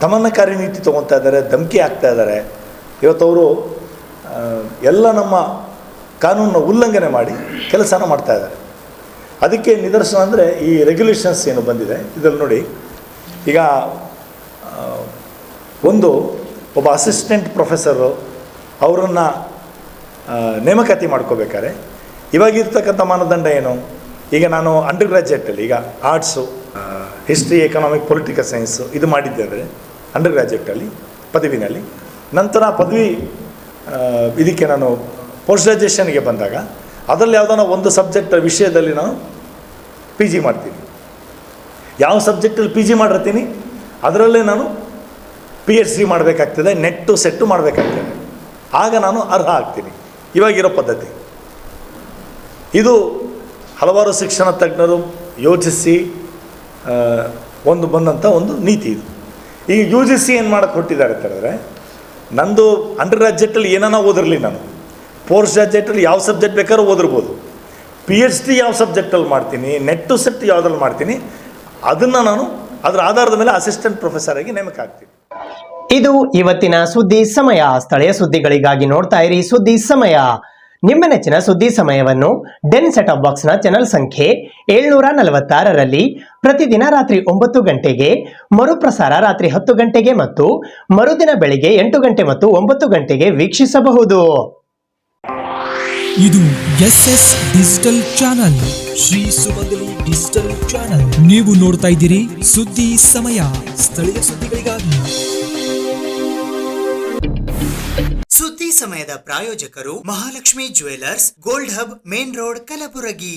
ದಮನಕಾರಿ ನೀತಿ ತೊಗೊತಾ ಇದ್ದಾರೆ, ಧಮಕಿ ಆಗ್ತಾ ಇದ್ದಾರೆ. ಇವತ್ತವರು ಎಲ್ಲ ನಮ್ಮ ಕಾನೂನನ್ನ ಉಲ್ಲಂಘನೆ ಮಾಡಿ ಕೆಲಸನ ಮಾಡ್ತಾ ಇದ್ದಾರೆ. ಅದಕ್ಕೆ ನಿದರ್ಶನ ಅಂದರೆ ಈ ರೆಗ್ಯುಲೇಷನ್ಸ್ ಏನು ಬಂದಿದೆ ಇದರಲ್ಲಿ ನೋಡಿ. ಈಗ ಒಬ್ಬ ಅಸಿಸ್ಟೆಂಟ್ ಪ್ರೊಫೆಸರು ಅವರನ್ನು ನೇಮಕಾತಿ ಮಾಡ್ಕೋಬೇಕಾದ್ರೆ ಇವಾಗಿರ್ತಕ್ಕಂಥ ಮಾನದಂಡ ಏನು? ಈಗ ನಾನು ಅಂಡರ್ ಗ್ರ್ಯಾಜುಯೇಟಲ್ಲಿ ಈಗ arts, history, economic, political science ಇದು ಮಾಡಿದ್ದೆ ಅಂದರೆ ಅಂಡರ್ ಗ್ರ್ಯಾಜುಯೇಟಲ್ಲಿ ಪದವಿನಲ್ಲಿ. ನಂತರ ಪದವಿ ಇದಕ್ಕೆ ನಾನು ಪೋಸ್ಟ್ ಗ್ರ್ಯಾಜುಯೇಷನ್ಗೆ ಬಂದಾಗ ಅದರಲ್ಲಿ ಯಾವುದಾನ ಒಂದು ಸಬ್ಜೆಕ್ಟ್ ವಿಷಯದಲ್ಲಿ ನಾನು PG ಮಾಡ್ತೀನಿ. ಯಾವ ಸಬ್ಜೆಕ್ಟಲ್ಲಿ PG ಮಾಡಿರ್ತೀನಿ ಅದರಲ್ಲೇ ನಾನು PhD ಮಾಡಬೇಕಾಗ್ತದೆ, ನೆಟ್ಟು ಸೆಟ್ಟು ಮಾಡಬೇಕಾಗ್ತದೆ. ಆಗ ನಾನು ಅರ್ಹ ಆಗ್ತೀನಿ. ಇವಾಗಿರೋ ಪದ್ಧತಿ ಇದು. ಹಲವಾರು ಶಿಕ್ಷಣ ತಜ್ಞರು ಯೋಚಿಸಿ ಬಂದಂಥ ಒಂದು ನೀತಿ ಇದು. ಈಗ UGC ಏನು ಮಾಡೋಕ್ಕೆ ಹೊಟ್ಟಿದ್ದಾರೆ ಅಂತ ಹೇಳಿದ್ರೆ, ನಂದು ಅಂಡರ್ ಗ್ರ್ಯಾಜುಯೇಟಲ್ಲಿ ಏನಾನ ಓದಿರಲಿ, ನಾನು ಪೋಸ್ಟ್ ಗ್ರ್ಯಾಜುಯೇಟಲ್ಲಿ ಯಾವ ಸಬ್ಜೆಕ್ಟ್ ಬೇಕಾದ್ರೂ ಓದಿರ್ಬೋದು, PhD ಯಾವ ಸಬ್ಜೆಕ್ಟಲ್ಲಿ ಮಾಡ್ತೀನಿ, ನೆಟ್ಟು ಸೆಟ್ ಯಾವುದ್ರಲ್ಲಿ ಮಾಡ್ತೀನಿ, ಅದನ್ನು ನಾನು ಅದರ ಆಧಾರದ ಮೇಲೆ ಅಸಿಸ್ಟೆಂಟ್ ಪ್ರೊಫೆಸರ್ ಆಗಿ ನೇಮಕ ಆಗ್ತೀನಿ. ಇದು ಇವತ್ತಿನ ಸುದ್ದಿ ಸಮಯ. ಸ್ಥಳೀಯ ಸುದ್ದಿಗಳಿಗಾಗಿ ನೋಡ್ತಾ ಇರಿ ಸುದ್ದಿ ಸಮಯ. ನಿಮ್ಮ ನೆಚ್ಚಿನ ಸುದ್ದಿ ಸಮಯವನ್ನು ಡೆನ್ ಸೆಟ್ ಆಫ್ ಬಾಕ್ಸ್ನ ಚಾನೆಲ್ ಸಂಖ್ಯೆ 746ರಲ್ಲಿ ಪ್ರತಿದಿನ ರಾತ್ರಿ 9 ಗಂಟೆಗೆ, ಮರುಪ್ರಸಾರ ರಾತ್ರಿ 10 ಗಂಟೆಗೆ ಮತ್ತು ಮರುದಿನ ಬೆಳಿಗ್ಗೆ 8 ಗಂಟೆ ಮತ್ತು 9 ಗಂಟೆಗೆ ವೀಕ್ಷಿಸಬಹುದು. ಇದು SS ಡಿಜಿಟಲ್ ಚಾನಲ್, ಶ್ರೀ ಸುಮಂಗಲಿ ಡಿಜಿಟಲ್ ಚಾನಲ್. ನೀವು ನೋಡ್ತಾ ಇದ್ದೀರಿ ಸುದ್ದಿ ಸಮಯ, ಸ್ಥಳೀಯ ಸುದ್ದಿಗಳಿಗಾಗಿ. ಸುದ್ದಿ ಸಮಯದ ಪ್ರಾಯೋಜಕರು Mahalakshmi jewellers, gold hub, main road, Kalaburagi.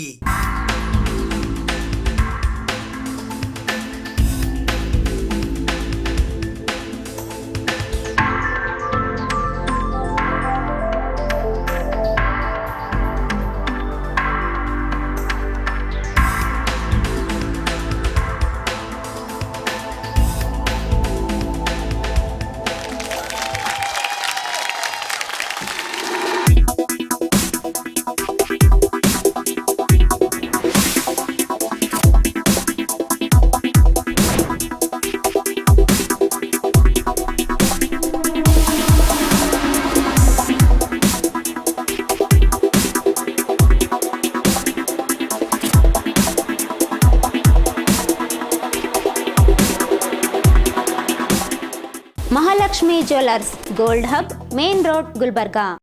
Mahalakshmi jewellers gold hub main road Gulbarga.